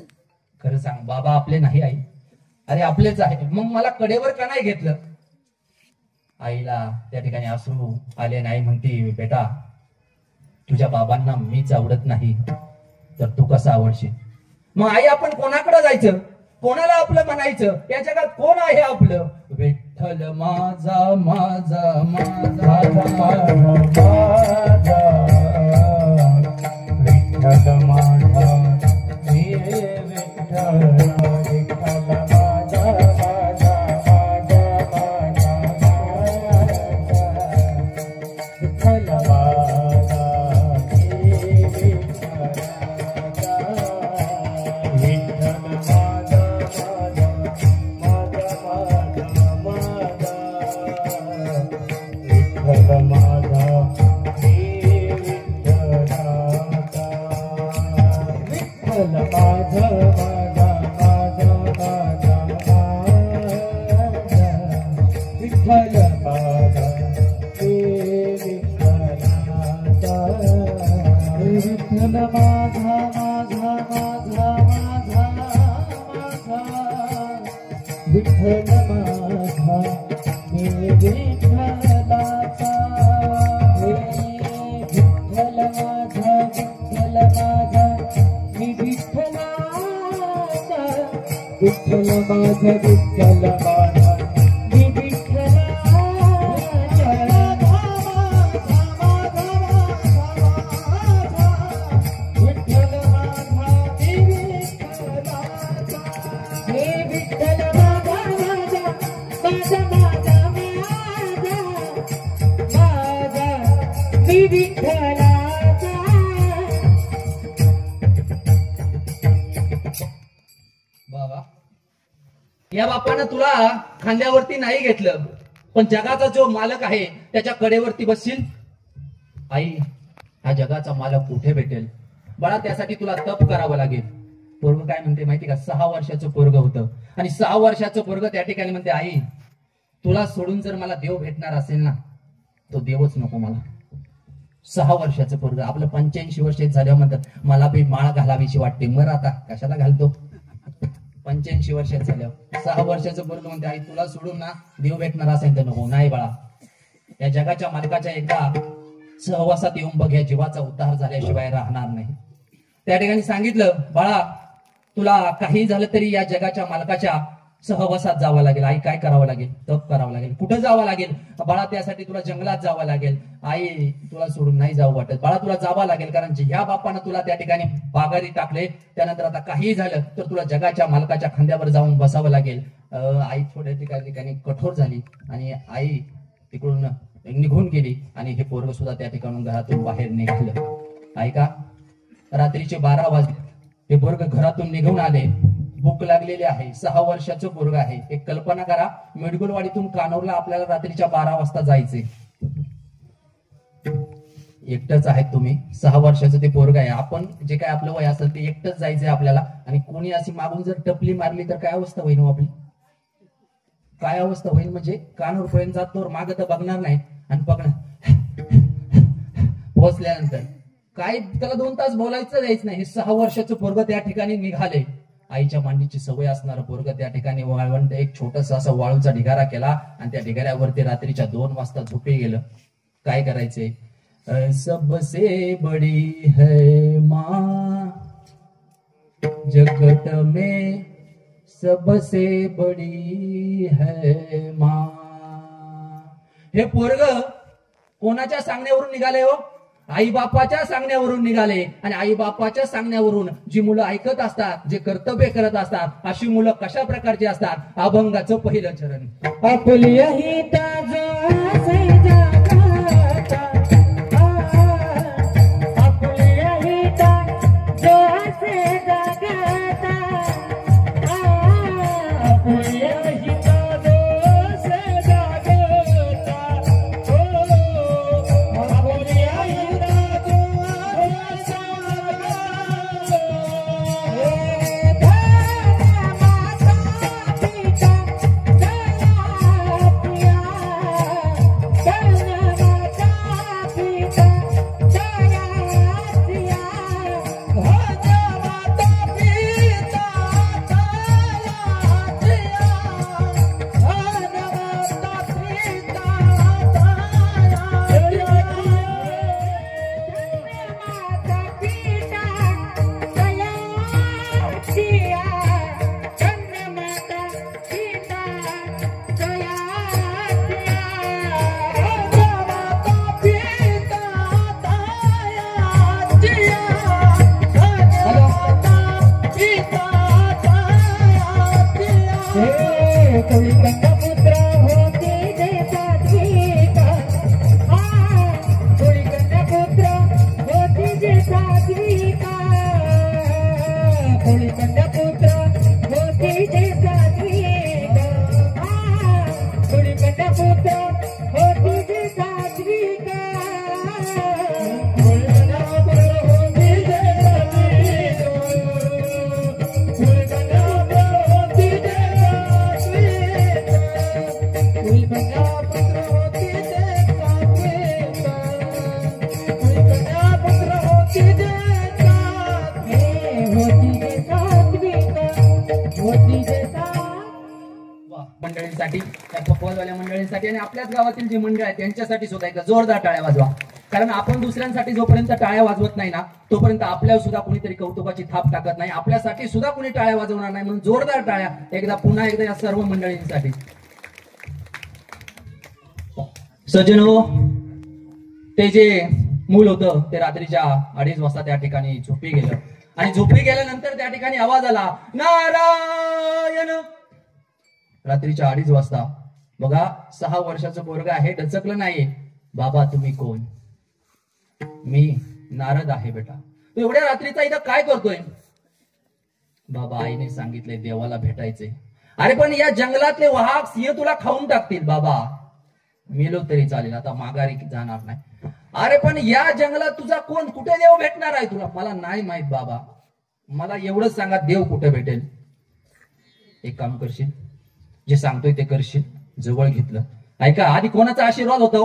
खरं सांग बाबा आपले नाही. आई, अरे आपलेच आहे. मग मला कडेवर का नाही घेतलं. आईला त्या ठिकाणी अश्रू आले. नाही म्हणती, बेटा तुझ्या बाबांना मीच आवडत नाही, तर तू कसा आवडशील. मग आई, आपण कोणाकडे जायचं, कोणाला आपलं म्हणायचं. या जगात कोण आहे आपलं. विठ्ठल माझा माझा माझा विठ्ठल माझा हे विठ्ठल विठ्ठल माझा माझा माझा विठ्ठल माझा हे विठ्ठल विठ्ठल माझा माझा माझा बाबा, या बापानं तुला खांद्यावरती नाही घेतलं, पण जगाचा जो मालक आहे त्याच्या कडेवरती बसशील. आई, हा जगाचा मालक कुठे भेटेल बाळा, त्यासाठी तुला तप करावं लागेल. पोरग काय म्हणते माहिती का, 6 वर्षाचं पोरग होतं आणि 6 वर्षाचं पोरग त्या ठिकाणी म्हणते, आई तुला सोडून जर मला देव भेटणार असेल ना, तो देवच नको मला. 6 वर्षाचं पोरग, आपलं 85 वर्ष झाल्यावर म्हणतात मला बी माळ घालावीची वाटते. मर आता, कशाला घालतो. 85 वर्षात झाल्यावर 6 वर्षाचं पोरग म्हणते, आई तुला सोडून ना देव भेटणार असेल तर नको. नाही बाळा, या जगाच्या मालकाच्या एकदा सहवासात येऊन बघ, या जीवाचा उद्धार झाल्याशिवाय राहणार नाही. त्या ठिकाणी सांगितलं, बाळा तुला काही झालं तरी या जगाच्या मालकाच्या सहवासात जावं लागेल. आई, काय करावं लागेल, तप करावं लागेल. कुठं जावं लागेल बाळा, त्यासाठी तुला जंगलात जावं लागेल. आई तुला सोडून नाही जावं वाटत बाळा, तुला जावं लागेल, कारण ह्या बापानं तुला त्या ठिकाणी बागारी टाकले. त्यानंतर आता काही झालं तर तुला जगाच्या मालकाच्या खांद्यावर जाऊन बसावं लागेल. आई थोड्या ठिकाणी कठोर झाली आणि आई तिकडून निघून गेली आणि हे पोरग सुद्धा त्या ठिकाणून घरातून बाहेर निघालं. ऐका, रात्रीचे 12 वाजले. हे पोरग घरातून निघून आले. भूक लागलेली आहे. 6 वर्षाचं पोरग आहे. एक कल्पना करा, मेडगुलवाडीतून कानोरला आपल्याला रात्रीच्या 12 वाजता जायचे. एकटंच आहेत तुम्ही, 6 वर्षाचं ते पोरग आहे. आपण जे काय आपलं वय असेल ते एकटंच जायचंय आपल्याला, आणि कोणी अशी मागून जर टपली मारली तर काय अवस्था होईल आपली. काय अवस्था होईल म्हणजे कानूर पर्यंत जातो, माग तर बघणार नाही आणि बघणार पोहोचल्यानंतर काय त्याला 2 तास बोलायचं द्यायचं नाही. 6 वर्षाचं पोरग त्या ठिकाणी निघाले आईच्या मांडीची सवय असणारं पोरग त्या ठिकाणी वाळवंट एक छोटासा असा वाळूचा ढिगारा केला आणि त्या ढिगाऱ्यावरती रात्रीच्या 2 वाजता झोपी गेलं. काय करायचे? सबसे बड़ी है माँ जगत में, सबसे बड़ी है माँ. हे पोरग कोणाच्या सांगण्यावरून निघाले हो? आई बापाच्या सांगण्यावरून निघाले. आणि आई बापाच्या सांगण्यावरून जी मुलं ऐकत असतात, जे कर्तव्य करत असतात, अशी मुलं कशा प्रकारची असतात? अभंगाचं पहिलं चरण. आपली हिता जो असे जगाता, आपली हिता जो असे जगाता, आपली हिता जो असे जगाता, आपली हिता जो असे मंडळींसाठी, त्या पकवाजवाल्या मंडळींसाठी आणि आपल्याच गावातील जी मंडळ आहे त्यांच्यासाठी सुद्धा एक जोरदार टाळ्या वाजवा. कारण आपण दुसऱ्यांसाठी जोपर्यंत टाळ्या वाजवत नाही ना, तोपर्यंत आपल्यावर सुद्धा कुणीतरी कौतुकाची थाप टाकत नाही, आपल्यासाठी सुद्धा कुणी टाळ्या वाजवणार नाही. म्हणून जोरदार टाळ्या एकदा पुन्हा एकदा या सर्व मंडळींसाठी. सज्जनो, ते जे मूल होतं ते रात्रीच्या 2:30 वाजता त्या ठिकाणी झोपी गेलं. आणि झोपी गेल्यानंतर त्या ठिकाणी आवाज आला, नारायण. रात्रीच्या 2:30 वाजता. बघा, 6 वर्षाचं पोरगा आहे, डचकलं नाही. बाबा तुम्ही कोण? मी नारद आहे बेटा. तू एवढ्या रात्रीचा इथं काय करतोय? बाबा आईने सांगितलंय देवाला भेटायचंय. अरे पण या जंगलातले वाघ सिंह तुला खाऊन टाकतील. बाबा मेलो तरी चालेल, आता माघारी जाणार नाही. अरे पण या जंगलात तुझा कोण, कुठे देव भेटणार आहे तुला? मला नाही माहित बाबा, मला एवढंच सांगा देव कुठे भेटेल. एक काम करशील, जे सांगतोय ते करशील. जवळ घेतलं. ऐका, आधी कोणाचा आशीर्वाद होता?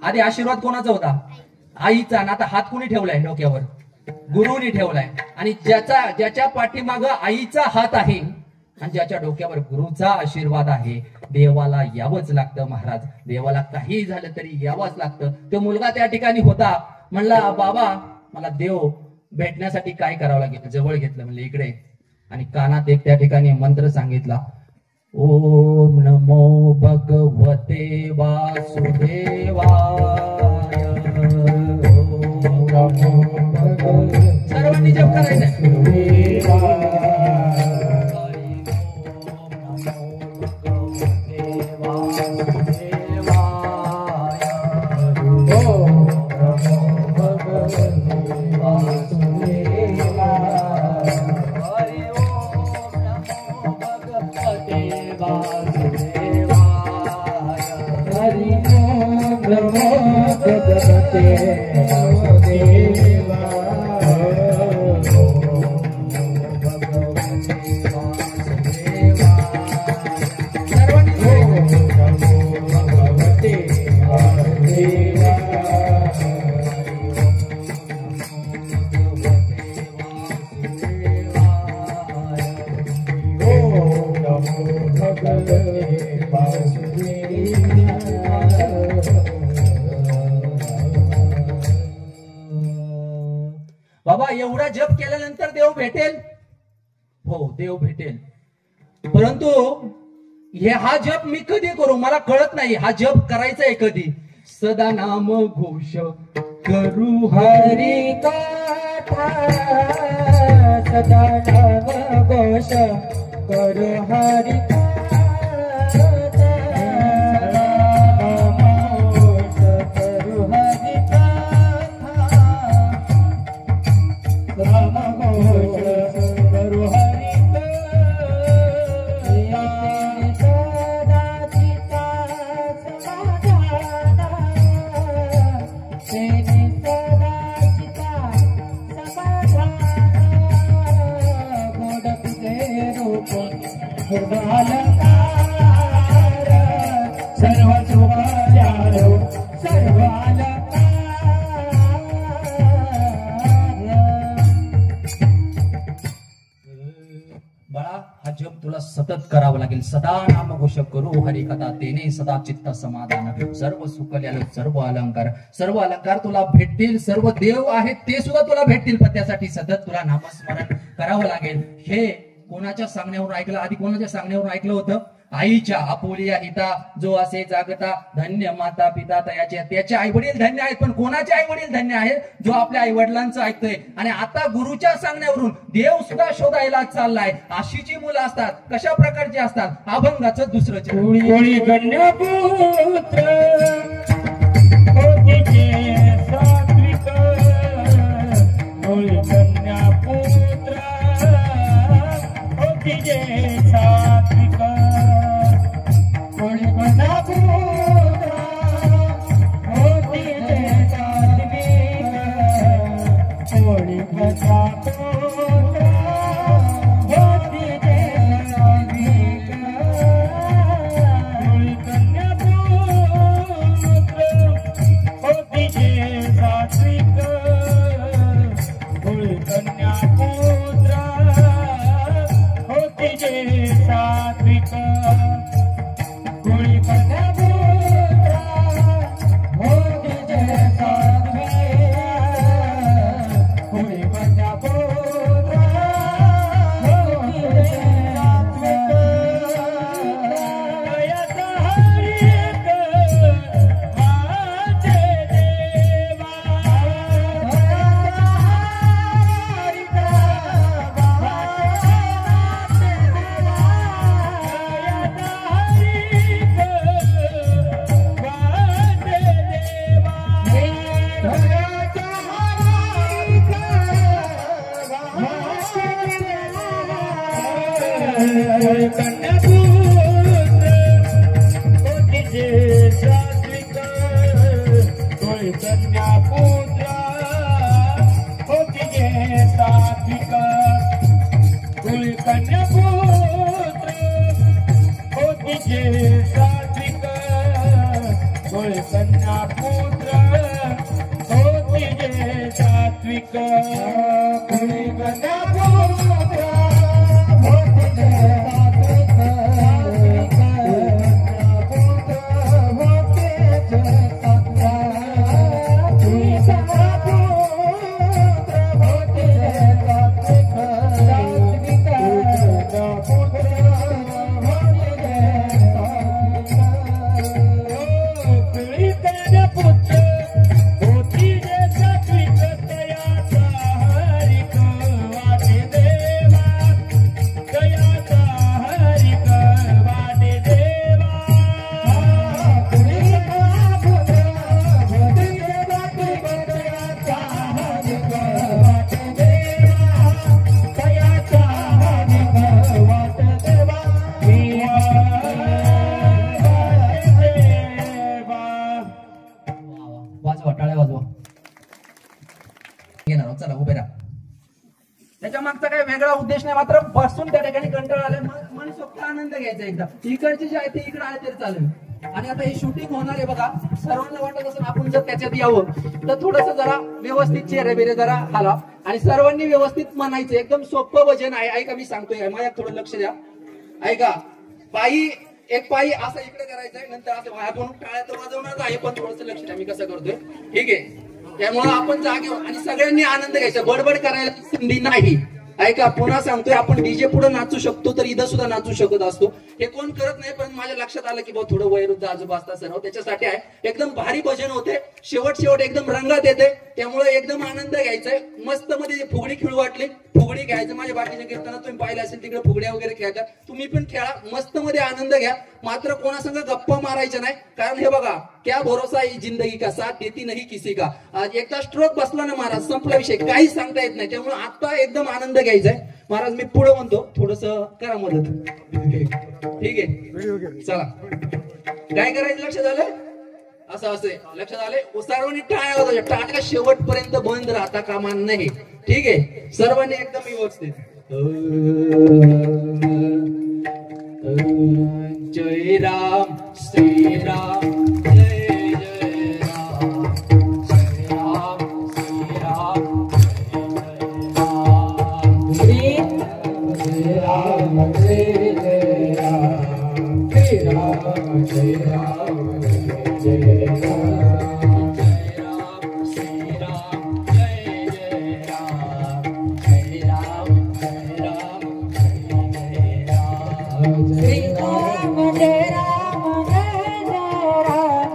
आधी आशीर्वाद कोणाचा होता? आईचा. आता हात कुणी ठेवलाय डोक्यावर? गुरुनी ठेवलाय. आणि ज्याच्या पाठीमागं आईचा हात आहे आणि ज्याच्या डोक्यावर गुरुचा आशीर्वाद आहे, देवाला यावंच लागतं महाराज. देवाला काही झालं तरी यावंच लागतं. तो मुलगा त्या ठिकाणी होता. म्हणला बाबा मला देव भेटण्यासाठी काय करावं लागेल? जवळ घेतलं. म्हणलं इकडे. आणि कानात एक त्या ठिकाणी मंत्र सांगितला, ओम नमो भगवते वासुदेवाय. सर्वांनी जप करायचं. बाबा एवढा जप केल्यानंतर देव भेटेल? हो देव भेटेल, परंतु हा जप मी कधी करू मला कळत नाही. हा जप करायचा आहे कधी? सदा नाम घोष करू हरी कथा सदा नाम घोष करू हरी सर्व सुखालो सर्व बाळा हा जप तुला सतत करावा लागेल. सदा नामघोष करू हरिकथा तेने सदा चित्त समाधान. सर्व सुख आलं सर्व अलंकार तुला भेटतील. सर्व देव आहेत ते सुद्धा तुला भेटतील, पण त्यासाठी सतत तुला नामस्मरण करावं लागेल. हे कोणाच्या सांगण्यावरून ऐकलं? आधी कोणाच्या सांगण्यावरून ऐकलं होतं? आईच्या. आपुलिया हिता जो असे जागता धन्य माता पिता तयाचे. त्याचे आई वडील धन्य आहेत, पण कोणाचे आई वडील धन्य आहेत? जो आपल्या आई वडिलांचं ऐकतोय. आणि आता गुरुच्या सांगण्यावरून देव सुद्धा शोधायला चाललाय. अशी जी मुलं असतात कशा प्रकारची असतात? अभंगाचं दुसरं कोणी कन्यापुत्र सात्विक कोणी कन्यापुत्र सात्विक कोणी कन्यापुत्र सात्विक कोणी कन्यापुत्र चला उभे राहा. त्याच्या मागचा काही वेगळा उद्देश नाही, मात्र बसून त्या ठिकाणी कंटाळा आले मनसोक्त आनंद घ्यायचा. एकदा इकडचे जे आहे ते इकडे आले तरी चालेल. आणि आता हे शूटिंग होणार आहे बघा. सर्वांना वाटत असेल आपण जर त्याच्यात यावं तर थोडस जरा व्यवस्थित चेहरे बिरे जरा हाला आणि सर्वांनी व्यवस्थित म्हणायचं. एकदम सोपं वजन आहे. ऐका मी सांगतोय, माझ्या थोडं लक्ष द्या. ऐका पायी एक पायी असं इकडे करायचंय, नंतर असं आपण टाळ्या तर वाजवणार आहे, पण थोडंसं लक्ष द्या मी कसं करतोय. ठीक आहे, त्यामुळे आपण जागेवर आणि सगळ्यांनी आनंद घ्यायचा, बडबड करायला संधी नाही. ऐका, पुन्हा सांगतोय, आपण डीजे पुढे नाचू शकतो तर इथं सुद्धा नाचू शकत असतो. हे कोण करत नाही, पण माझ्या लक्षात आलं की थोडं वयोवृद्ध आजोबा असतात सर्व, त्याच्यासाठी आहे. एकदम भारी भजन होते, शेवट एकदम रंगात येते, त्यामुळे एकदम आनंद घ्यायचाय. मस्त मध्ये फुगडी खेळू वाटली, फुगडी घ्यायचं. माझ्या बाकीच्या कीर्तनात तुम्ही पाहिलं असेल, तिकडे फुगड्या वगैरे खेळतात, तुम्ही पण खेळा, मस्त मध्ये आनंद घ्या. मात्र कोणासंग गप्पा मारायच्या नाही, कारण हे बघा, क्या भरोसा ही जिंदगी का, साथ देती नाही किसी का. एकदा स्ट्रोक बसला ना महाराज, संपला विषय, काहीच सांगता येत नाही. त्यामुळे आता एकदम आनंद घ्यायचाय. महाराज मी पुढे म्हणतो, थोडस करा मदत. ठीक आहे, चला. काय करायचं लक्षात आलं? असं असे लक्षात आले. सर्वांनी टाळ्या वाजवायच्या, टाळ्या शेवटपर्यंत बंद राहता कामा नाही. ठीक आहे, सर्वांनी एकदम व्यवस्थित. जय राम श्रीराम, जय जय राम, जय राम श्रीराम, जय जय राम, जय जय राम, जय राम, जय राम, जय जय राम, जय राम श्रीराम, जय जय राम, जय राम, जय राम, जय जय राम, श्री राम जय राम जय जय राम,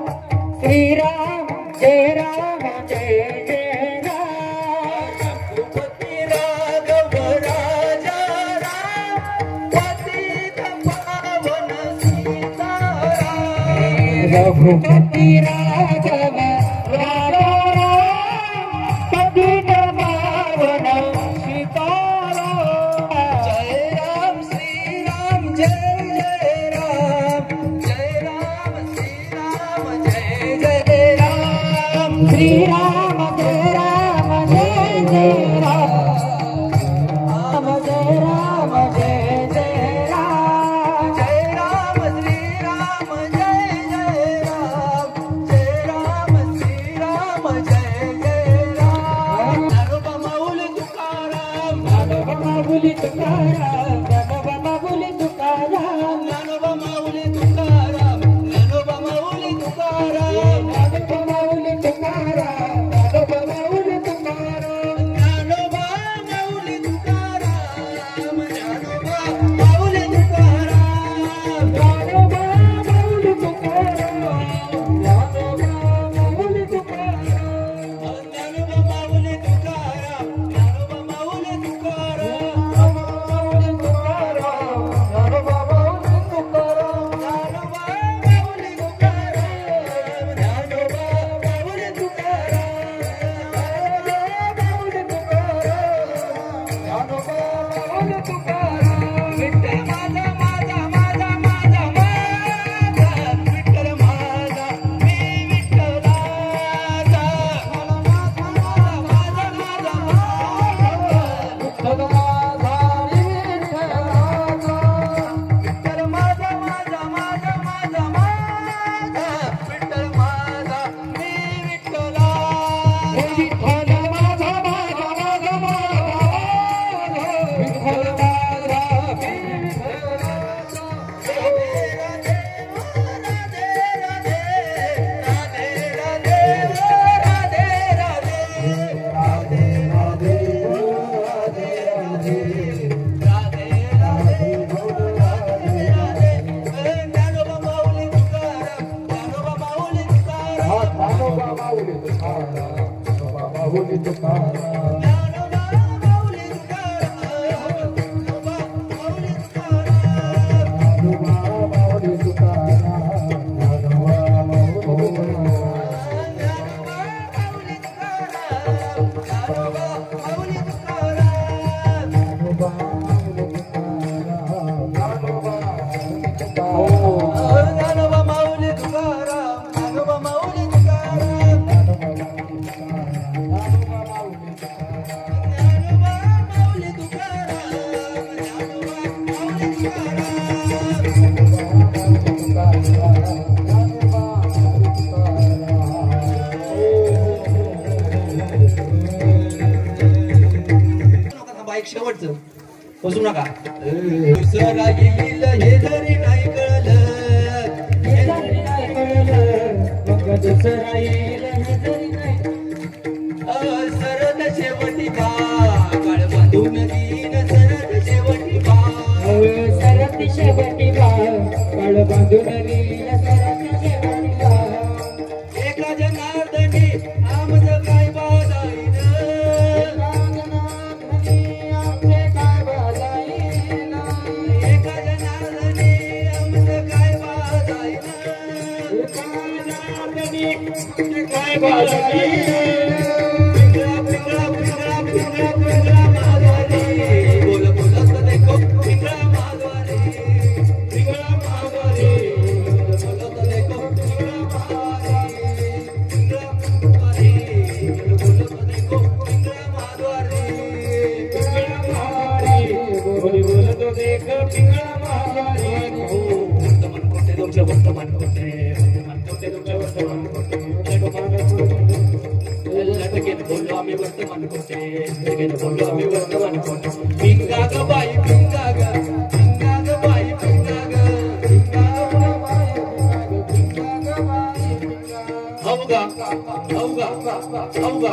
श्री राम जय राम जय जय राम, रघुपति राघव राजा राम, पतित पावन सीताराम. रघुपति राघव राजा राम, पतित पावन सीताराम. जय राम श्री राम, जय जय राम, जय राम श्री राम, जय जय राम, श्री राम जय राम जय जय राम, राम जय राम जय जय राम. जय राम श्री राम, जय जय राम, जय राम श्री राम, जय जय राम. ज्ञानोबा माऊली तुकाराम, ज्ञानोबा माऊली तुकाराम, ज्ञानोबा माऊली तुकाराम, ज्ञानोबा माऊली तुकाराम, ज्ञानोबा माऊली तुकाराम, ज्ञानोबा माऊली तुकाराम, ज्ञानोबा माऊली तुकाराम. ज्ञानोबा माऊली तुकाराम, ज्ञानोबा माऊली तुकाराम. ज्ञानोबा माऊली तुकाराम, ज्ञानोबा माऊली तुकाराम. ज्ञानोबा माऊली तुकाराम, ज्ञानोबा माऊली तुकाराम. शेवटचं बसू नका. दुसरा येईल नजरी नाही सरद शेवटी बा काळ बांधून देईन सरद शेवटी बा सरती शेवटी बा काळ बांधून देईल सरती शेवटी बा एका जनार्दनी आमज काय बाजाईन आमचे काय बाजाईन एका जनार्दनी आमज काय बाजाईन काय बाजाईन पिंगळा पिंगळा पिंगळा पिंगळा माधवारी बोल बोलत देखो पिंगळा माधवारी पिंगळा माधवारी बोलत देखो पिंगळा माधवारी पिंगळा माधवारी बोलत देखो पिंगळा माधवारी पिंगळा माधवारी बोली बोलतो देख पिंगळा माधवारी वर्तमान कोटे तुमचे वर्तमान कोटे तुमचे वर्तमान कोटे लटकेन बोललो आम्ही वर्तमान कोटे लटकेन बोललो आम्ही वर्तमान कोटे पिंगा ग बाई पिंगा ग बाई पिंगा ग अवगा अवगा अवगा अवगा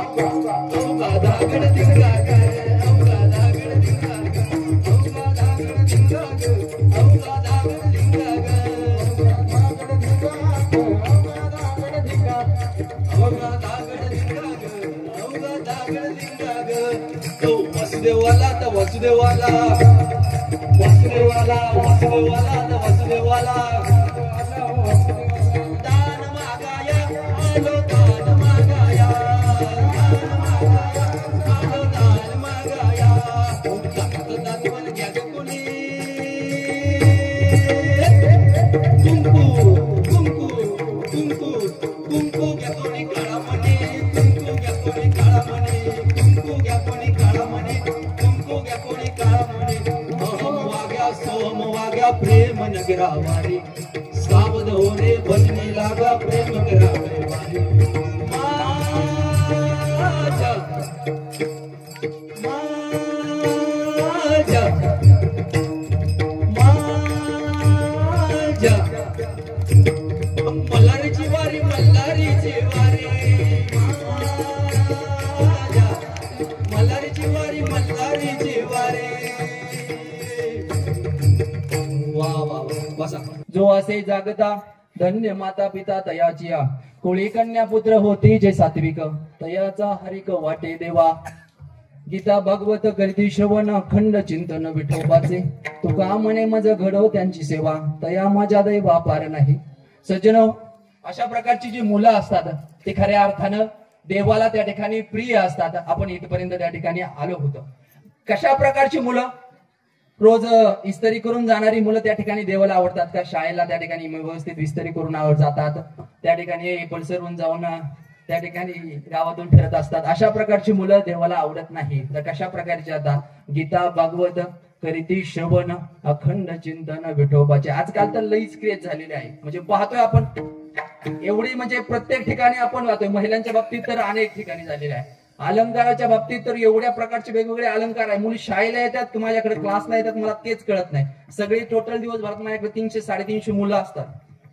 दागड दिंगा ग अवगा दागड दिंगा ग अवगा दागड दिंगा ग अवगा दागड दिंगा ग अवगा दागड दिंगा ग अवगा दागड दिंगा ग तो वसुदेवाला तर वसुदेवाला वसुदेवाला वसुदेवाला तर वसुदेवाला दान मागाया आलो दान मागाया आलो दान मागाया दात दातवन घ्या ग कोणी कुंकू कुंकू कुंकू कुंकू घ्या कोणी काळा म्हणे कुंकू घ्या कोणी काळा म्हणे कुंकू घ्या कोणी काळा म्हणे कुंकू घ्या कोणी काळा म्हणे अहम वाग्या सोम वाग्या प्रेम नगरावारी सावध होणे भजनी लागा प्रेम करावे वारी माझ्या माझ्या माझ्या मल्हारीची वारी मल्हारीची वारी माझ्या मल्हारीची वारी मल्हारीची वारी वा वा बसा जो असे जागता धन्य माता पिता तयाचिया कोळी कन्या पुत्र होती जे सात्विक तयाचा हरिक वाटे देवा गीता भागवत करीती श्रवण अखंड चिंतन विठोबाचे तुका म्हणे मज घडव त्यांची सेवा तया माझ्या दैवा पार नाही सज्जन अशा प्रकारची जी मुलं असतात ते खऱ्या अर्थानं देवाला त्या ठिकाणी प्रिय असतात आपण इथपर्यंत त्या ठिकाणी आलो होतो कशा प्रकारची मुलं रोज इस्त्री करून जाणारी मुलं त्या ठिकाणी देवाला आवडतात का शाळेला त्या ठिकाणी व्यवस्थित इस्त्री करून जातात त्या ठिकाणी पल्सरवरून जाऊन त्या ठिकाणी गावातून फिरत असतात अशा प्रकारची मुलं देवाला आवडत नाही तर कशा प्रकारची आता गीता भागवत करीती श्रवण अखंड चिंतन विठोबाचे आजकाल तर लईच क्रेज झालेले आहे म्हणजे पाहतोय आपण एवढी म्हणजे प्रत्येक ठिकाणी आपण पाहतोय महिलांच्या बाबतीत तर अनेक ठिकाणी झालेले आहे अलंकाराच्या बाबतीत तर एवढ्या प्रकारचे वेगवेगळे अलंकार आहे मुली शाळेला येतात माझ्याकडे क्लासला येतात मला तेच कळत नाही सगळी टोटल दिवसभरात माझ्याकडे 300-350 मुलं असतात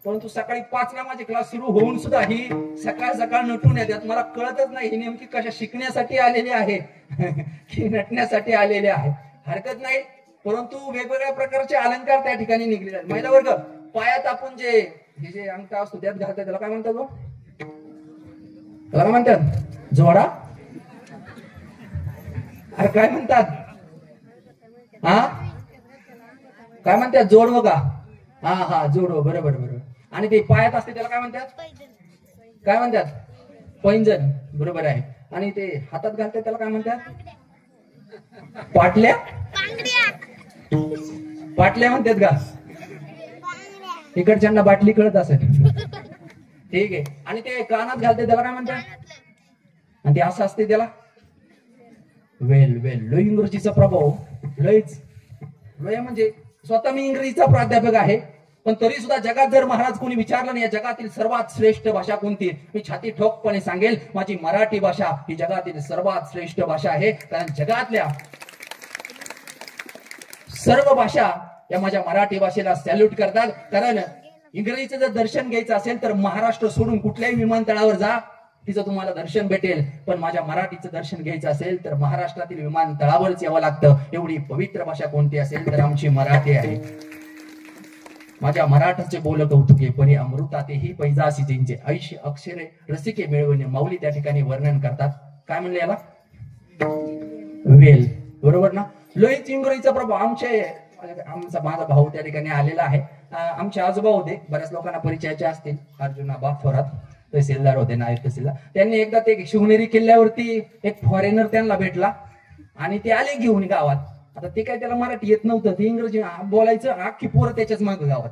परंतु सकाळी 5ला माझे क्लास सुरू होऊन सुद्धा ही सकाळ सकाळ नटून येतात मला कळतच नाही ही नेमकी कशा शिकण्यासाठी आलेली आहे की नटण्यासाठी आलेले आहे हरकत नाही परंतु वेगवेगळ्या प्रकारचे अलंकार त्या ठिकाणी निघलेले आहेत महिला वर्ग पायात आपण जे अंगठा असतो त्यात घालतात त्याला काय म्हणतात त्याला काय म्हणतात जोडा अरे काय म्हणतात हा काय म्हणतात जोडवं का हा जोडवं बरोबर आणि ते पायात असते त्याला काय म्हणतात पैंजण बरोबर आहे आणि ते हातात घालतात त्याला काय म्हणतात पाटल्या म्हणतात का इकडच्यांना बाटली कळत असेल ठीक आहे आणि ते कानात घालते त्याला काय म्हणतात आणि ते असं असते त्याला वेल लय इंग्रजीचा प्रभाव लय म्हणजे स्वतः मी इंग्रजीचा प्राध्यापक आहे पण तरी सुद्धा जगात जर महाराज कोणी विचारलं नाही या जगातील सर्वात श्रेष्ठ भाषा कोणती मी छाती ठोकपणे सांगेल माझी मराठी भाषा ही जगातील सर्वात श्रेष्ठ भाषा आहे कारण जगातल्या सर्व भाषा या माझ्या मराठी भाषेला सॅल्यूट करतात कारण इंग्रजीचं जर दर्शन घ्यायचं असेल तर महाराष्ट्र सोडून कुठल्याही विमानतळावर जा, तिचं तुम्हाला दर्शन भेटेल. पण माझ्या मराठीचं दर्शन घ्यायचं असेल तर महाराष्ट्रातील विमानतळावरच यावं लागतं. एवढी पवित्र भाषा कोणती असेल तर आमची मराठी आहे. माझ्या मराठाचे बोल कौतुके परी अमृतातेही पैजासी जिंचे ऐशी अक्षरे रसिके मिळवणे माऊली त्या ठिकाणी वर्णन करतात. काय म्हणले याला? वेल. बरोबर ना? लोहित इंग्रजीचा प्रभाव माझा भाऊ त्या ठिकाणी आलेला आहे. आमचे आजोबा होते, बऱ्याच लोकांना परिचयाचे असतील, अर्जुनाबा थोरात तहसीलदार होते, नायब तहसीलदार. त्यांनी एकदा ते शिवनेरी किल्ल्यावरती एक फॉरेनर त्यांना भेटला आणि ते आले घेऊन गावात. आता ते काय त्याला मराठी येत नव्हतं, ते इंग्रजी बोलायचं. अख्खी पोरं त्याच्याच मागे गावात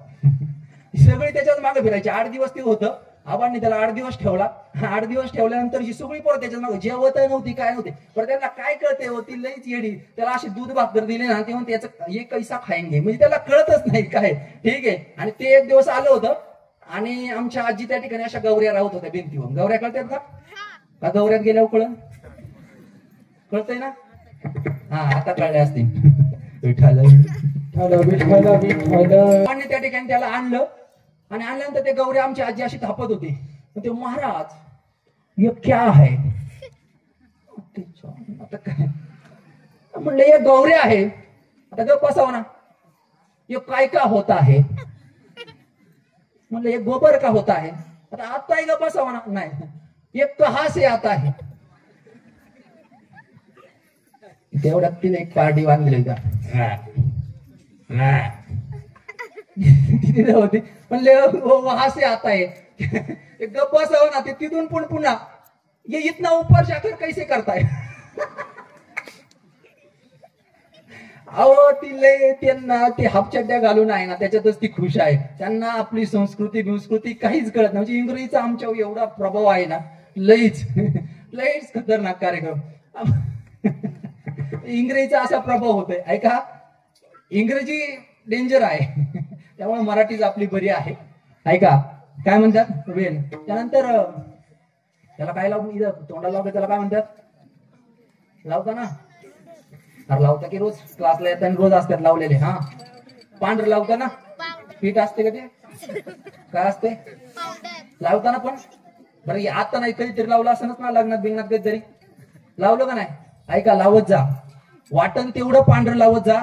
सगळे त्याच्याच मागे फिरायचे. 8 दिवस ते होतं. आबांनी त्याला 8 दिवस ठेवला. 8 दिवस ठेवल्यानंतर ही सगळी पोरं त्याच्याच मागे, जेवत नव्हती काय नव्हते. पण त्यांना काय कळते होती, लईच येडी. त्याला अशी दूध भाकर दिली ना, तेव्हा त्याचं एक कैसा खाईन घे, म्हणजे त्याला कळतच नाही काय. ठीक आहे. आणि ते एक दिवस आलं होतं आणि आमच्या आजी त्या ठिकाणी अशा गौऱ्या राहत होत्या भिंतीवर. गौऱ्या कळतात का? गौऱ्यात गेल्यावर कळतंय ना? हा, आता कळले असतील. विठ्ठल त्या ठिकाणी त्याला आणलं आणि आणल्यानंतर ते गौरी आमची आजी अशी थापत होती. ते महाराज ये क्या है? आता काय म्हणलं, ये गौऱ्या आहे. आता गप बसाव ना. ये काय का होता है? म्हणलं ये गोबर का होता है? आता गप बसाव ना. नाही, ये कहा से आता है? तेवढ्यात तिने एक पार्टी बांधली होती. म्हणले वहां से आता है. गप्प बसावं ना. ते तिथून पण पुन्हा ये इतना ऊपर जाकर कैसे करताय? अहो तिले त्यांना ते हापचड्ड्या घालून आहे ना, त्याच्यातच ती खुश आहे. त्यांना आपली संस्कृती काहीच कळत नाही. म्हणजे इंग्रजीचा आमच्यावर एवढा प्रभाव आहे ना, लईच खतरनाक कार्यक्रम. इंग्रजीचा असा प्रभाव होतोय. ऐका, इंग्रजी डेंजर आहे, त्यामुळे मराठीच आपली बरी आहे. ऐका काय म्हणतात? वेल. त्यानंतर त्याला काय लावून इथं तोंडाला लावतं, त्याला काय म्हणतात? लावता ना? अरे लावता की रोज क्लासला येताना रोज असतात लावलेले. हा, पांढरं लावता ना? पीठ असते का ते? काय असते? लावता ना? पण बरं आता नाही, कधीतरी लावलं असं ना, लग्नात बिग्नात कधीतरी लावलं का नाही? ऐका, लावत जा. वाटण तेवढं पांढरं लावत जा,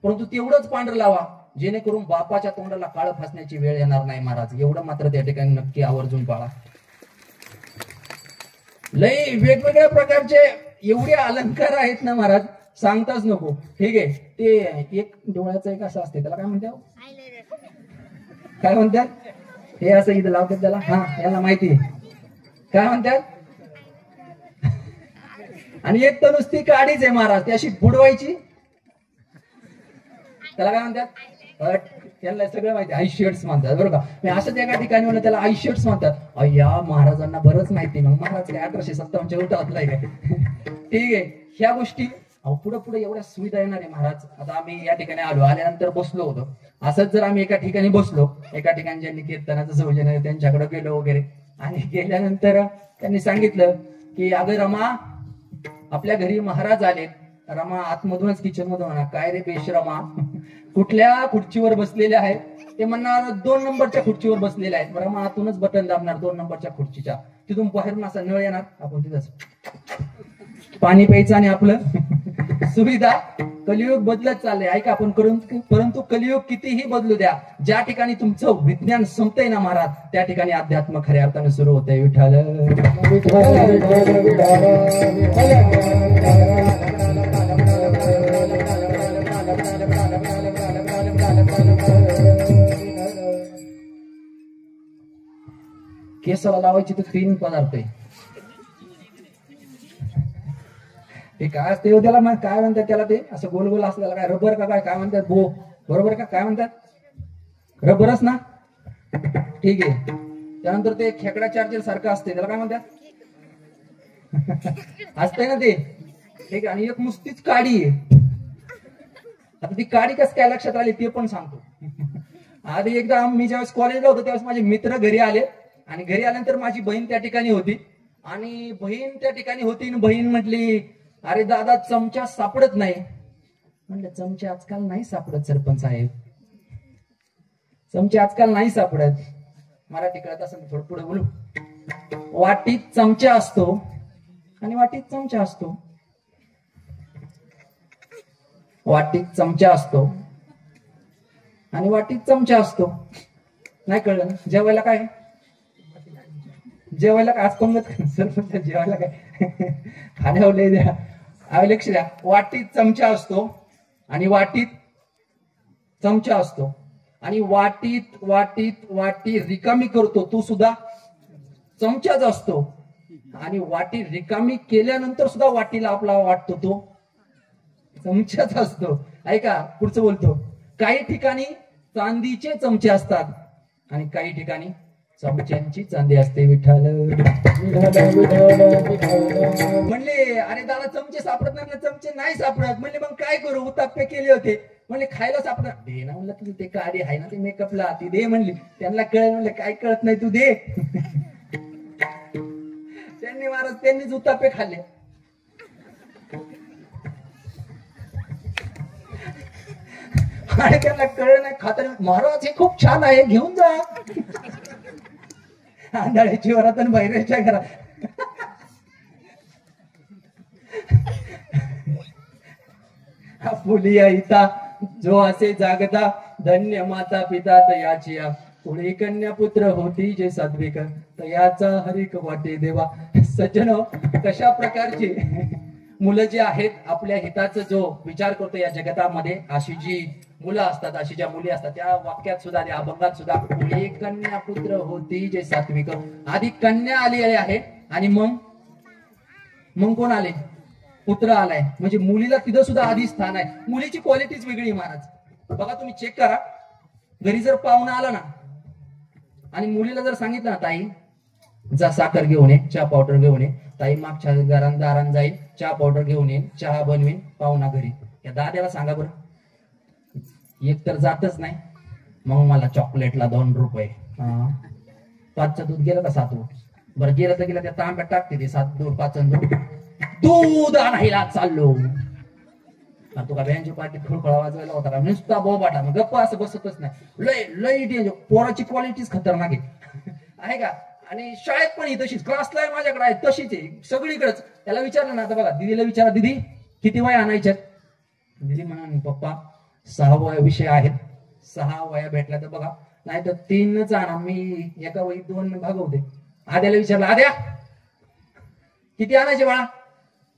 परंतु तेवढंच पांढरं लावा जेणेकरून बापाच्या तोंडाला काळ फासण्याची वेळ येणार नाही महाराज. एवढं मात्र त्या ठिकाणी नक्की आवर्जून पाळा. लय वेगवेगळ्या प्रकारचे एवढे अलंकार आहेत ना महाराज, सांगताच नको. ठीक आहे. ते एक डोळ्याचं एक असं असते, त्याला काय म्हणतात? काय म्हणतात? हे असं इथं लावतात त्याला. हा, याला माहिती आहे काय म्हणतात. आणि एक तर नुसती काडीच आहे महाराज, ती अशी बुडवायची, त्याला काय म्हणतात? त्यांना सगळं माहिती. आई शेड्स म्हणतात बरोबर का? मी असंच एका ठिकाणी म्हणलं त्याला आई शेड्स म्हणतात. अय्या, महाराजांना बरंच माहिती. मग महाराज काय 1857 उठावतलाय काय? ठीक आहे. ह्या गोष्टी पुढे एवढ्या सुविधा येणार आहे महाराज. आता आम्ही या ठिकाणी आल्यानंतर बसलो होतो. असंच जर आम्ही एका ठिकाणी बसलो, एका ठिकाणी ज्यांनी कीर्तनाचं सौजन्य आहे त्यांच्याकडे गेलो वगैरे, आणि गेल्यानंतर त्यांनी सांगितलं की अगं रमा, आपल्या घरी महाराज आले. रमा आतमधूनच किचन मधून म्हणा, काय रे बेशरमा, कुठल्या खुर्चीवर बसलेले आहेत? ते म्हणणार 2 नंबरच्या खुर्चीवर बसलेले आहेत. रमा आतूनच बटन दाबणार 2 नंबरच्या खुर्चीच्या. तिथून बाहेरून असा नळ येणार, आपण तिथंच पाणी प्यायचं आणि आपलं सुविधा. कलियुग बदलत चाललंय. ऐका आपण परंतु कलियुग कितीही बदलू द्या, ज्या ठिकाणी तुमचं विज्ञान संपतंय ना महाराज, त्या ठिकाणी अध्यात्म खऱ्या अर्थाने सुरू होतंय. विठ्ठल केसाला लावायची तर 3 पदार्थ आहे. ते काय असते त्याला, काय म्हणतात त्याला? ते असं गोल गोल असं, त्याला काय रबर का काय म्हणतात? बरोबर का? काय म्हणतात? रबरच ना? ठीक आहे. त्यानंतर ते खेकडा चार्जर सारखं असते, त्याला काय म्हणतात? असतंय ना ते. ठीक आहे. आणि एक नुसतीच काडी आहे. आता ती काडी कसं काय लक्षात आली ते पण सांगतो. आधी एकदा मी ज्यावेळेस कॉलेजला होतो त्यावेळेस माझे मित्र घरी आले, आणि घरी आल्यानंतर माझी बहीण त्या ठिकाणी होती. आणि बहीण म्हटली, अरे दादा चमचा सापडत नाही. म्हणलं चमचा आजकाल नाही सापडत सरपंच साहेब. चमचे आजकाल नाही सापडत. मराठी कळत असेल थोडं पुढे बोलू. वाटीत चमचा असतो आणि वाटीत चमचा असतो. वाटीत चमचा असतो आणि वाटीत चमचा असतो. नाही कळलं ना? जेवायला काय? जेवायला काय? आज पंगत सर जेवायला काय? खाण्यावर द्या, लक्ष द्या. वाटीत चमचा असतो आणि वाटीत चमचा असतो आणि वाटीत वाटीत वाटी रिकामी करतो तू सुद्धा चमचाच असतो आणि वाटी रिकामी केल्यानंतर सुद्धा वाटीला आपला वाटतो तो चमचाच असतो. ऐका पुढचं बोलतो. काही ठिकाणी चांदीचे चमचे असतात आणि काही ठिकाणी चमच्यांची चांदी असते. विठ्ठल म्हणले अरे दादा चमचे सापडत नाही. चमचे नाही सापडत. म्हणले मग काय करू? उताप्पे केले होते. म्हणले खायला सापडत दे ना. म्हणलं तुझं ते काडी आहे ना ते मेकअपला ती दे म्हणली. त्यांना कळलं. म्हणलं काय कळत नाही तू दे. त्यांनी महाराज त्यांनीच उताप्पे खाल्ले. आणि त्यांना कळलं नाही. खातर महाराज हे खूप छान आहे घेऊन जा. आंधळ्याची वरात आणि बहिरेच्या घरात. फुलिया इता जो असे जागता धन्य माता पिता तयाची पुढे कन्या पुत्र होती जे सात्विक तयाचा हरिक वाटे देवा. सज्जन कशा प्रकारची मुलं जी आहेत आपल्या हिताचा जो विचार करतो या जगतामध्ये अशी जी मुलं असतात अशी ज्या मुली असतात त्या वाक्यात सुद्धा त्या अभंगात सुद्धा पुढे कन्या पुत्र होती जे सात्विक. आधी कन्या आलेली आहे आणि मग कोण आले? पुत्र आलाय. म्हणजे मुलीला तिथं सुद्धा आधी स्थान आहे. मुलीची क्वालिटीच वेगळी महाराज. बघा तुम्ही चेक करा. घरी जर पाहुणा आला ना आणि मुलीला जर सांगितलं ना ताई जा साखर घेऊन ये, चहा पावडर घेऊन ये, ताई मागच्या दारान जाईल, चहा पावडर घेऊन येईल, चहा बनवीन, पाहुणा घरी. या दाद्याला सांगा बरं. एक तर जातच नाही. मग मला चॉकलेटला 2 रुपये. 5चं दूध गेलं का 7 बरं गेलं तर गेलं. त्या तांब्यात टाकते ते 7 दूध 5 दूध आणायला चाललो. तुका बँजो पार्टी खुळखळा वाजवायला होता का? नुसता बोबाटा. मग गप्पा असं बसतच नाही. लय लय डेंजर. पोराची क्वालिटीच खतरनाक आहे का? आणि शाळेत पण ही तशीच. क्लासला माझ्याकडे आहे तशीच आहे सगळीकडेच. त्याला विचारलं ना आता बघा दीदीला विचारा दीदी किती वया आणायच्यात? दीदी म्हणा पप्पा 6 विषय आहेत. 6 वया भेटल्या तर बघा नाही तर 3च आणा. मी एका वही 2 भागवते. आद्याला विचारलं आद्या किती आणायचे बाळा?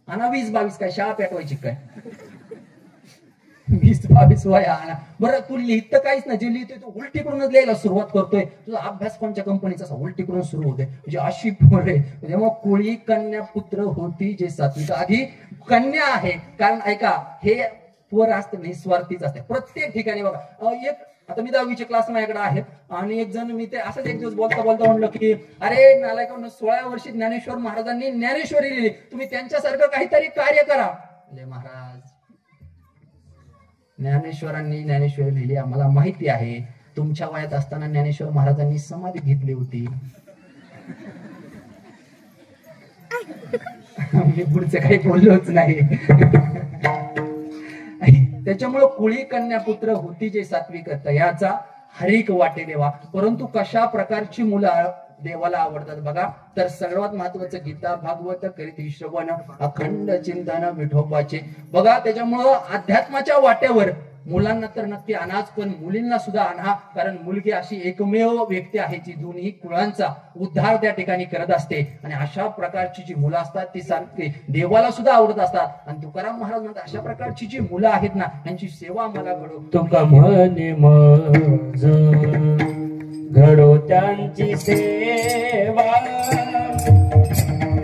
आणा 20-22. काय शाळा पेटवायची काय? 20-22 वया आणा. बरं तू लिहित काहीच नाही. जे लिहितोय तू उलटीकडूनच लिहायला सुरुवात करतोय. तुझा अभ्यास कोणत्या कंपनीचा असा उलटीकडून सुरू होतोय. म्हणजे अशी पोर आहे. तेव्हा कुळी कन्या पुत्र होती जे सात्विक. आधी कन्या आहे. कारण ऐका हे पोर असते नाही स्वार्थीच असते प्रत्येक ठिकाणी. बघा एक आता मी 10वीचे क्लास माझ्याकडे आहेत आणि एक जण मी ते असंच एक दिवस बोलता म्हणलं की अरे नालायकांनो 16 वर्षी ज्ञानेश्वर महाराजांनी ज्ञानेश्वरी लिहिली. तुम्ही त्यांच्यासारखं काहीतरी कार्य करा. महाराज ज्ञानेश्वरांनी ज्ञानेश्वरी लिहिली आम्हाला माहिती आहे. तुमच्या वयात असताना ज्ञानेश्वर महाराजांनी समाधी घेतली होती. मी पुढचं काही बोललोच नाही. त्याच्यामुळे कुळी कन्या पुत्र होती जे सात्विक तयाचा हरिक वाटे देवा. परंतु कशा प्रकारची मुलं देवाला आवडतात बघा. तर सर्वात महत्वाचं गीता भागवत करीत श्रवण अखंड चिंतन विठोबाचे. बघा त्याच्यामुळं अध्यात्माच्या वाट्यावर मुलांना तर नक्की आणाच पण मुलींना सुद्धा आणा. कारण मुलगी अशी एकमेव व्यक्ती आहे जी दोन्ही कुळांचा उद्धार त्या ठिकाणी करत असते. आणि अशा प्रकारची जी मुलं असतात ती सारखी देवाला सुद्धा आवडत असतात. आणि तुकाराम महाराज म्हणतात अशा प्रकारची जी मुलं आहेत ना त्यांची सेवा मला घडो. तुका म्हणे मज घडो त्यांची सेवा.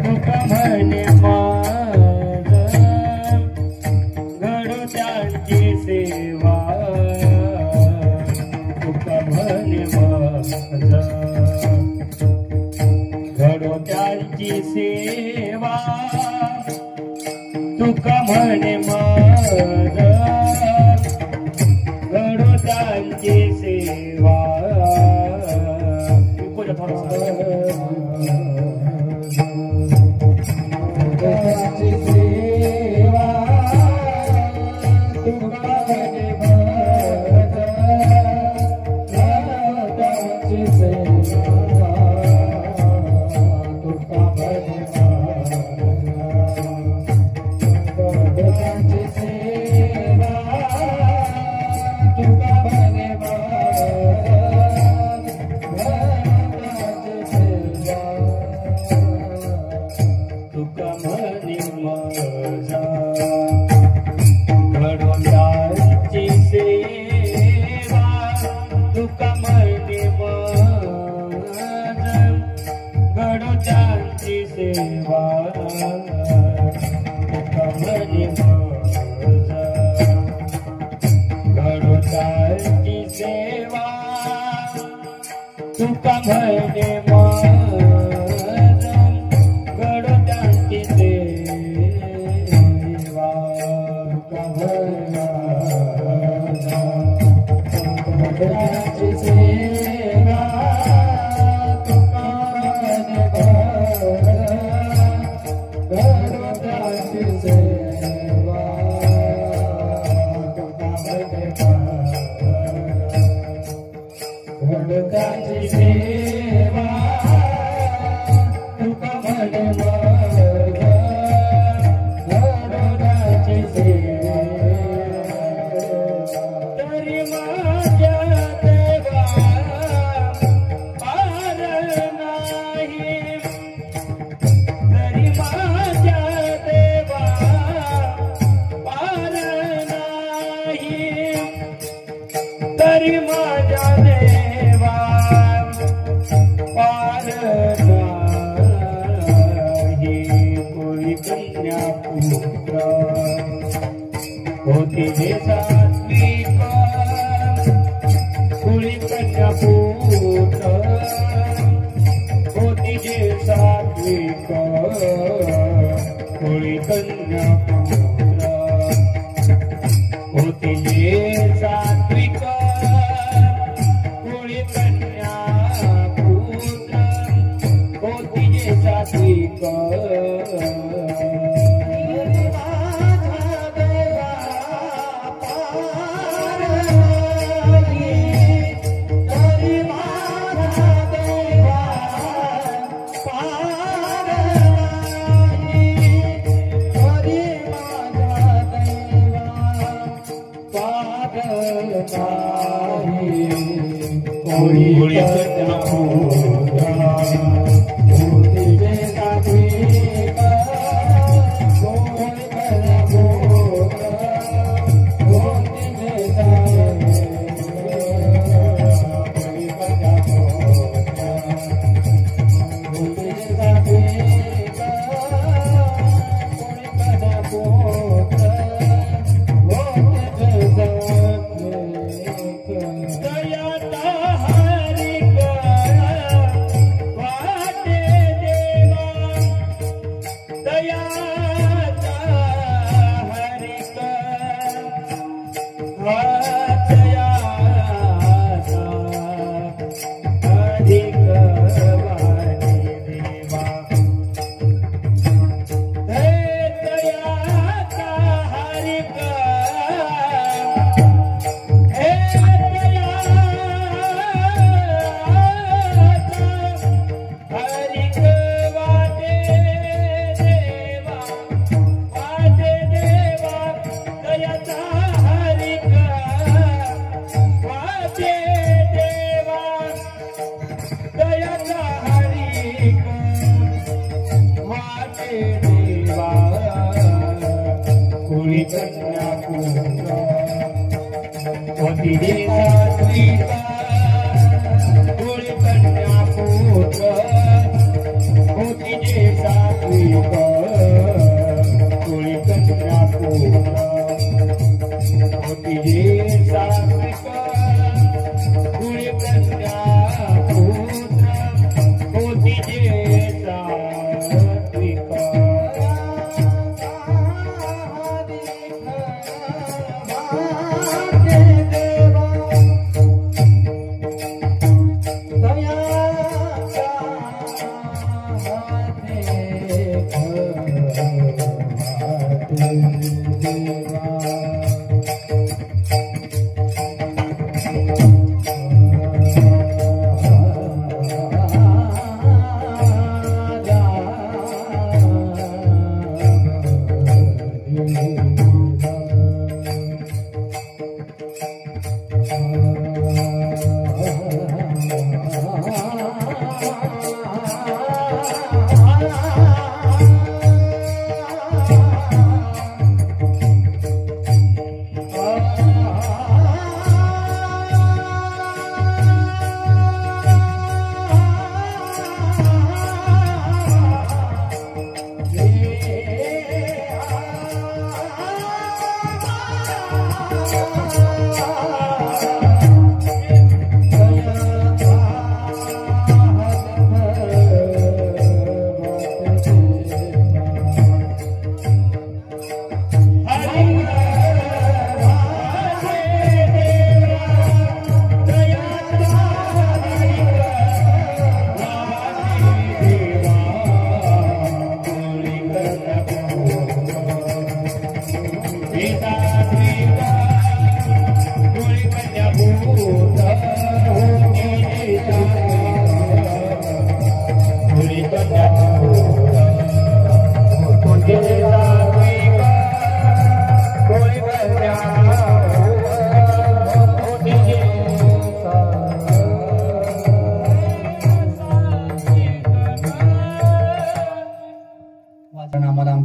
तुका म्हणे मज घडो त्यांची सेवा. तुका म्हणे मज घडो त्यांची सेवा. तुका म्हणे मज घडो त्यांची सेवा.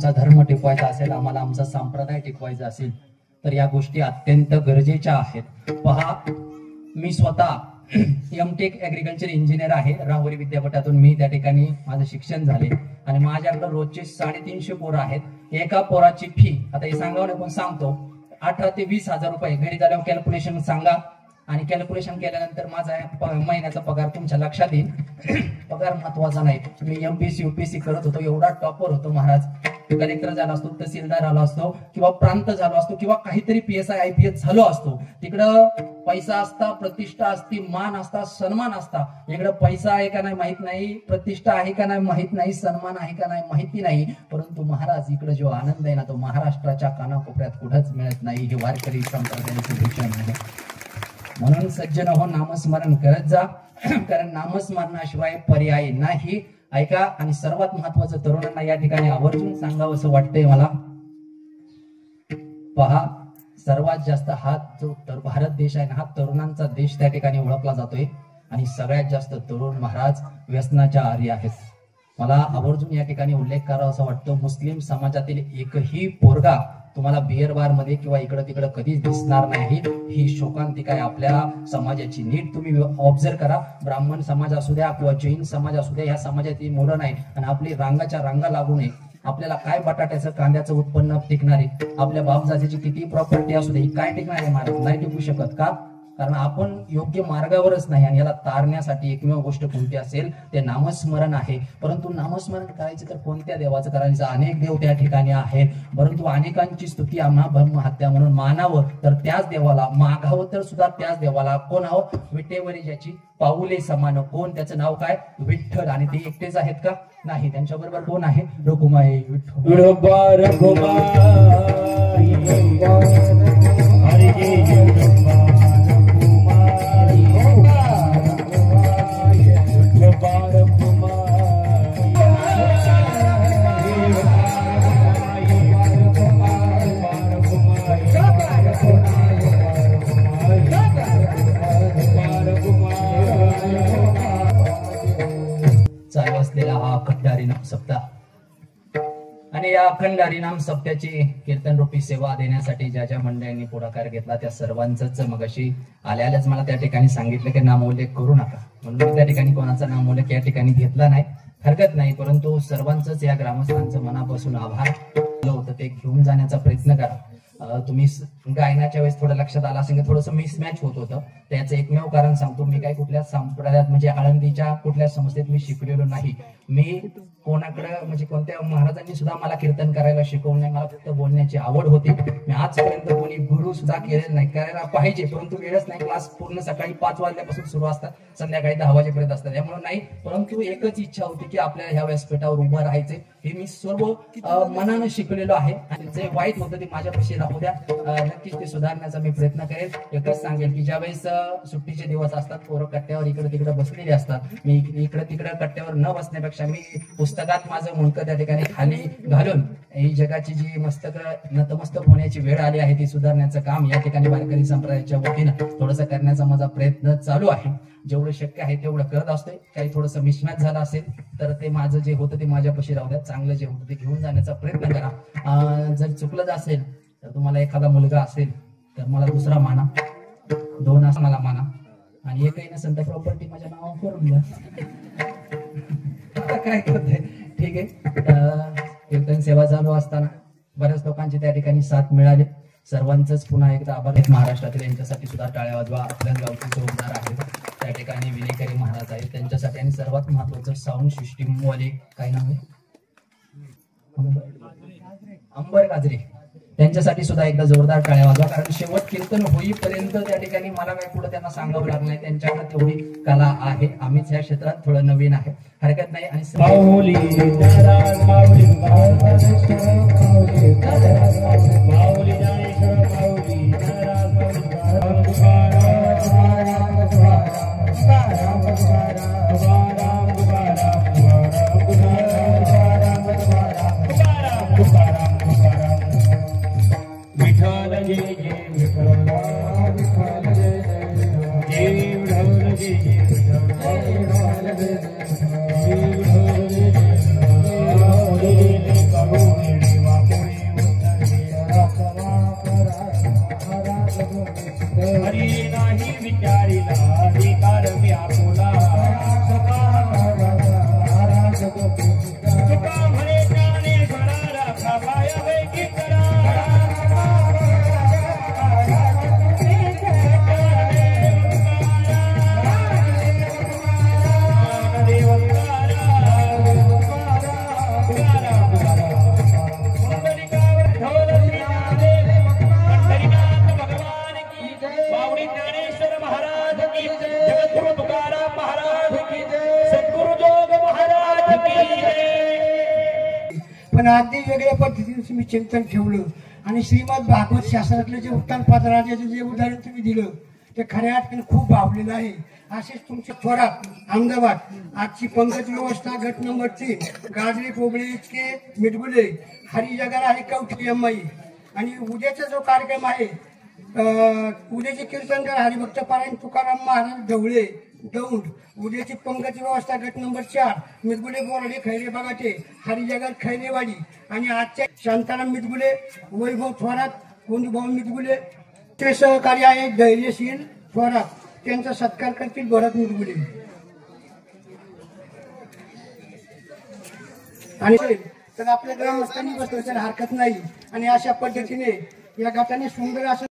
आमचा धर्म टिकवायचा असेल, आम्हाला आमचा संप्रदाय टिकवायचा असेल तर या गोष्टी अत्यंत गरजेच्या आहेत. पहा, मी स्वतः एमटेक ऍग्रिकल्चर इंजिनियर आहे. राहुरी विद्यापीठातून मी त्या ठिकाणी माझं शिक्षण झाले आणि माझ्याकडे रोजचे 350 पोरं आहेत. एका पोराची फी आता हे सांगावं पण सांगतो 18 ते 20,000 रुपये. घरी झाल्यावर कॅल्क्युलेशन सांगा आणि कॅल्क्युलेशन केल्यानंतर माझा महिन्याचा पगार तुमच्या लक्षात येईल. पगार महत्वाचा नाही. मी एमपीएससी यूपीएससी करत होतो, एवढा टॉपर होतो महाराज. कलेक्टर झाला असतो, तहसीलदार झाला असतो किंवा प्रांत झालो असतो किंवा काहीतरी PSI IPS झालो असतो. तिकडं पैसा असता, प्रतिष्ठा असती, मान असता, सन्मान असता. इकडं पैसा आहे का नाही माहित नाही, प्रतिष्ठा आहे का नाही माहित नाही, सन्मान आहे का नाही माहिती नाही. परंतु महाराज इकडे जो आनंद आहे ना तो महाराष्ट्राच्या कानाकोपऱ्यात कुठंच मिळत नाही. हे वारकरी संप्रदायाचे भूषण आहे. म्हणून सज्जन हो, नामस्मरण करत जा, कारण नामस्मरणाशिवाय पर्याय नाही. ऐका, आणि सर्वात महत्वाचं तरुणांना या ठिकाणी आवर्जून सांगावं असं वाटतंय मला. पहा, सर्वात जास्त हा जो भारत देश आहे ना, हा तरुणांचा देश त्या ठिकाणी ओळखला जातोय आणि सगळ्यात जास्त तरुण महाराज व्यसनाच्या आहारी आहेत. मला आवर्जून या ठिकाणी उल्लेख करावा असं वाटतं, मुस्लिम समाजातील एकही पोरगा तुम्हाला बिअर बार मध्ये किंवा इकडं तिकडं कधीच दिसणार नाही. ही शोकांतिका आहे आपल्या समाजाची. नीट तुम्ही ऑब्झर्व करा. ब्राह्मण समाज असू द्या किंवा जैन समाज असू द्या, या समाजातील मुलं नाही आणि आपली रांगाच्या रांगा लागू नये. आपल्याला काय बटाट्याचं कांद्याचं उत्पन्न टिकणार आहे, आपल्या बापजातीची किती प्रॉपर्टी असू दे, ही काय टिकणार आहे महाराज? नाही टिकू शकत. का? कारण आपण योग्य मार्गावरच नाही. आणि याला तारण्यासाठी एकमेव गोष्ट कोणती असेल ते नामस्मरण आहे. परंतु नामस्मरण करायचं तर कोणत्या देवाचं करायचं? अनेक देव त्या ठिकाणी आहेत, परंतु अनेकांची स्तुती आम्हा ब्रह्महत्या म्हणून मानावं तर त्याच देवाला, मागावं तर सुद्धा त्याच देवाला. कोण आहो? विटेवरी ज्याची पाऊले समान. कोण? त्याचं नाव काय? विठ्ठल. आणि ते एकटेच आहेत का? नाही, त्यांच्या बरोबर कोण आहे? रघुमाई विठ्ठल. चालू असलेला हा अखंड हरिनाम सप्ताह आणि या अखंड हरिनाम सप्त्याची कीर्तन रूपी सेवा देण्यासाठी ज्या ज्या मंडळींनी पुढाकार घेतला त्या सर्वांचंच मगाशी आल्याच मला त्या ठिकाणी सांगितलं की नामोल्लेख करू नका, म्हणून मी त्या ठिकाणी कोणाचा नामोल्लेख या ठिकाणी घेतला नाही. हरकत नाही, परंतु सर्वांचंच या ग्रामस्थांचं मनापासून आभार होतं. ते घेऊन जाण्याचा प्रयत्न करा. तुम्ही गायनाच्या वेळेस थोडं लक्षात आलं असेल की थोडंसं मिसमॅच होत होतं. त्याचं एकमेव कारण सांगतो, मी काही कुठल्या संप्रदायात म्हणजे आळंदीच्या कुठल्या संस्थेत मी शिकलेलो नाही. मी कोणाकडे म्हणजे कोणत्या महाराजांनी सुद्धा मला कीर्तन करायला शिकवलं नाही. मला फक्त बोलण्याची आवड होती. मी आजपर्यंत कोणी गुरु सुद्धा केलेलं नाही. करायला पाहिजे परंतु वेळच नाही. क्लास पूर्ण सकाळी 5 वाजल्यापासून सुरू असतात, संध्याकाळी 10 वाजेपर्यंत असतात, त्यामुळे नाही. परंतु एकच इच्छा होती की आपल्याला ह्या व्यासपीठावर उभं राहायचे. हे मी सर्व मनानं शिकलेलो आहे आणि जे वाईट होतं ते माझ्यापाशी राहू द्या. नक्कीच ते सुधारण्याचा मी प्रयत्न करेल. एकच सांगेल की ज्यावेळेस सुट्टीचे दिवस असतात, पोरं कट्ट्यावर इकडे तिकडे बसलेले असतात, मी इकडे तिकडे कट्ट्यावर न बसण्यापेक्षा मी पुस्तकात माझं मुंडकं त्या ठिकाणी खाली घालून ही जगाची जी मस्तक नतमस्तक होण्याची वेळ आली आहे ती सुधारण्याचं काम या ठिकाणी वारकरी संप्रदायाच्या वतीनं थोडंसं करण्याचा माझा प्रयत्न चालू आहे. जेवढं शक्य आहे तेवढं करत असतोय. काही थोडंसं मिसमॅच झालं असेल तर ते माझं जे होतं ते माझ्यापाशी राहू द्या. चांगलं जे होतं ते घेऊन जाण्याचा प्रयत्न करा. जर चुकलं असेल तर तुम्हाला एखादा मुलगा असेल तर मला दुसरा माना, 2 असं मला माना आणि एकही नसेल तर प्रॉपर्टी माझ्या नावावर करून द्या. काय करते? ठीक आहे. कीर्तन सेवा चालू असताना बऱ्याच लोकांची त्या ठिकाणी साथ मिळाली. सर्वांचंच पुन्हा एकदा आभार. महाराष्ट्रातील यांच्यासाठी सुद्धा टाळ्या वाजवा. आपल्या गावचे चौकदार आहेत त्या ठिकाणी, विनेकरी महाराज आहेत त्यांच्यासाठी. आणि सर्वात महत्वाचं साऊंड सिस्टीम वाले काय नाव आहे? अंबर गाजरे, त्यांच्यासाठी सुद्धा एकदा जोरदार टाळ्या वाजवा. कारण शेवट कीर्तन होईपर्यंत त्या ठिकाणी मला काय पुढे त्यांना सांगावं लागलं नाही. त्यांच्याकडे तेवढी कला आहे. आम्हीच या क्षेत्रात थोडं नवीन आहे, हरकत नाही. आणि Thank you. पण अगदी वेगळ्या पद्धतीने तुम्ही चिंतन ठेवलं आणि श्रीमद भागवत शास्त्रातलं जे उत्तानपाद राजाचं जे उदाहरण तुम्ही दिलं ते खऱ्या अर्थाने खूप भावलेलं आहे. असेच तुमचे थोरात अहमदाबाद आजची पंकज व्यवस्था गट नंबर 3 गाजरे पोबळे इतके मिटगुले हरिजगार आहे कवठी अम्माई. आणि उद्याचा जो कार्यक्रम आहे उद्याचे कीर्तनकार हरिभक्त पारायण तुकाराम महाराज ढवळे दौंड. उद्याची पंकज व्यवस्था गट नंबर 4 मिदगुले बोराडे खैरे बगाटे हरिजगार खैरेवाडी. आणि आजच्या शांताराम मिदगुले वैभव थोरात गोंदूभाऊ मिदगुले ते सहकारी आहे धैर्यशील थोरात त्यांचा सत्कार करतील भरत मिदगुले. आणि तर आपल्या ग्रामस्थांनी बसलं तर हरकत नाही. आणि अशा पद्धतीने या गटाने सुंदर असं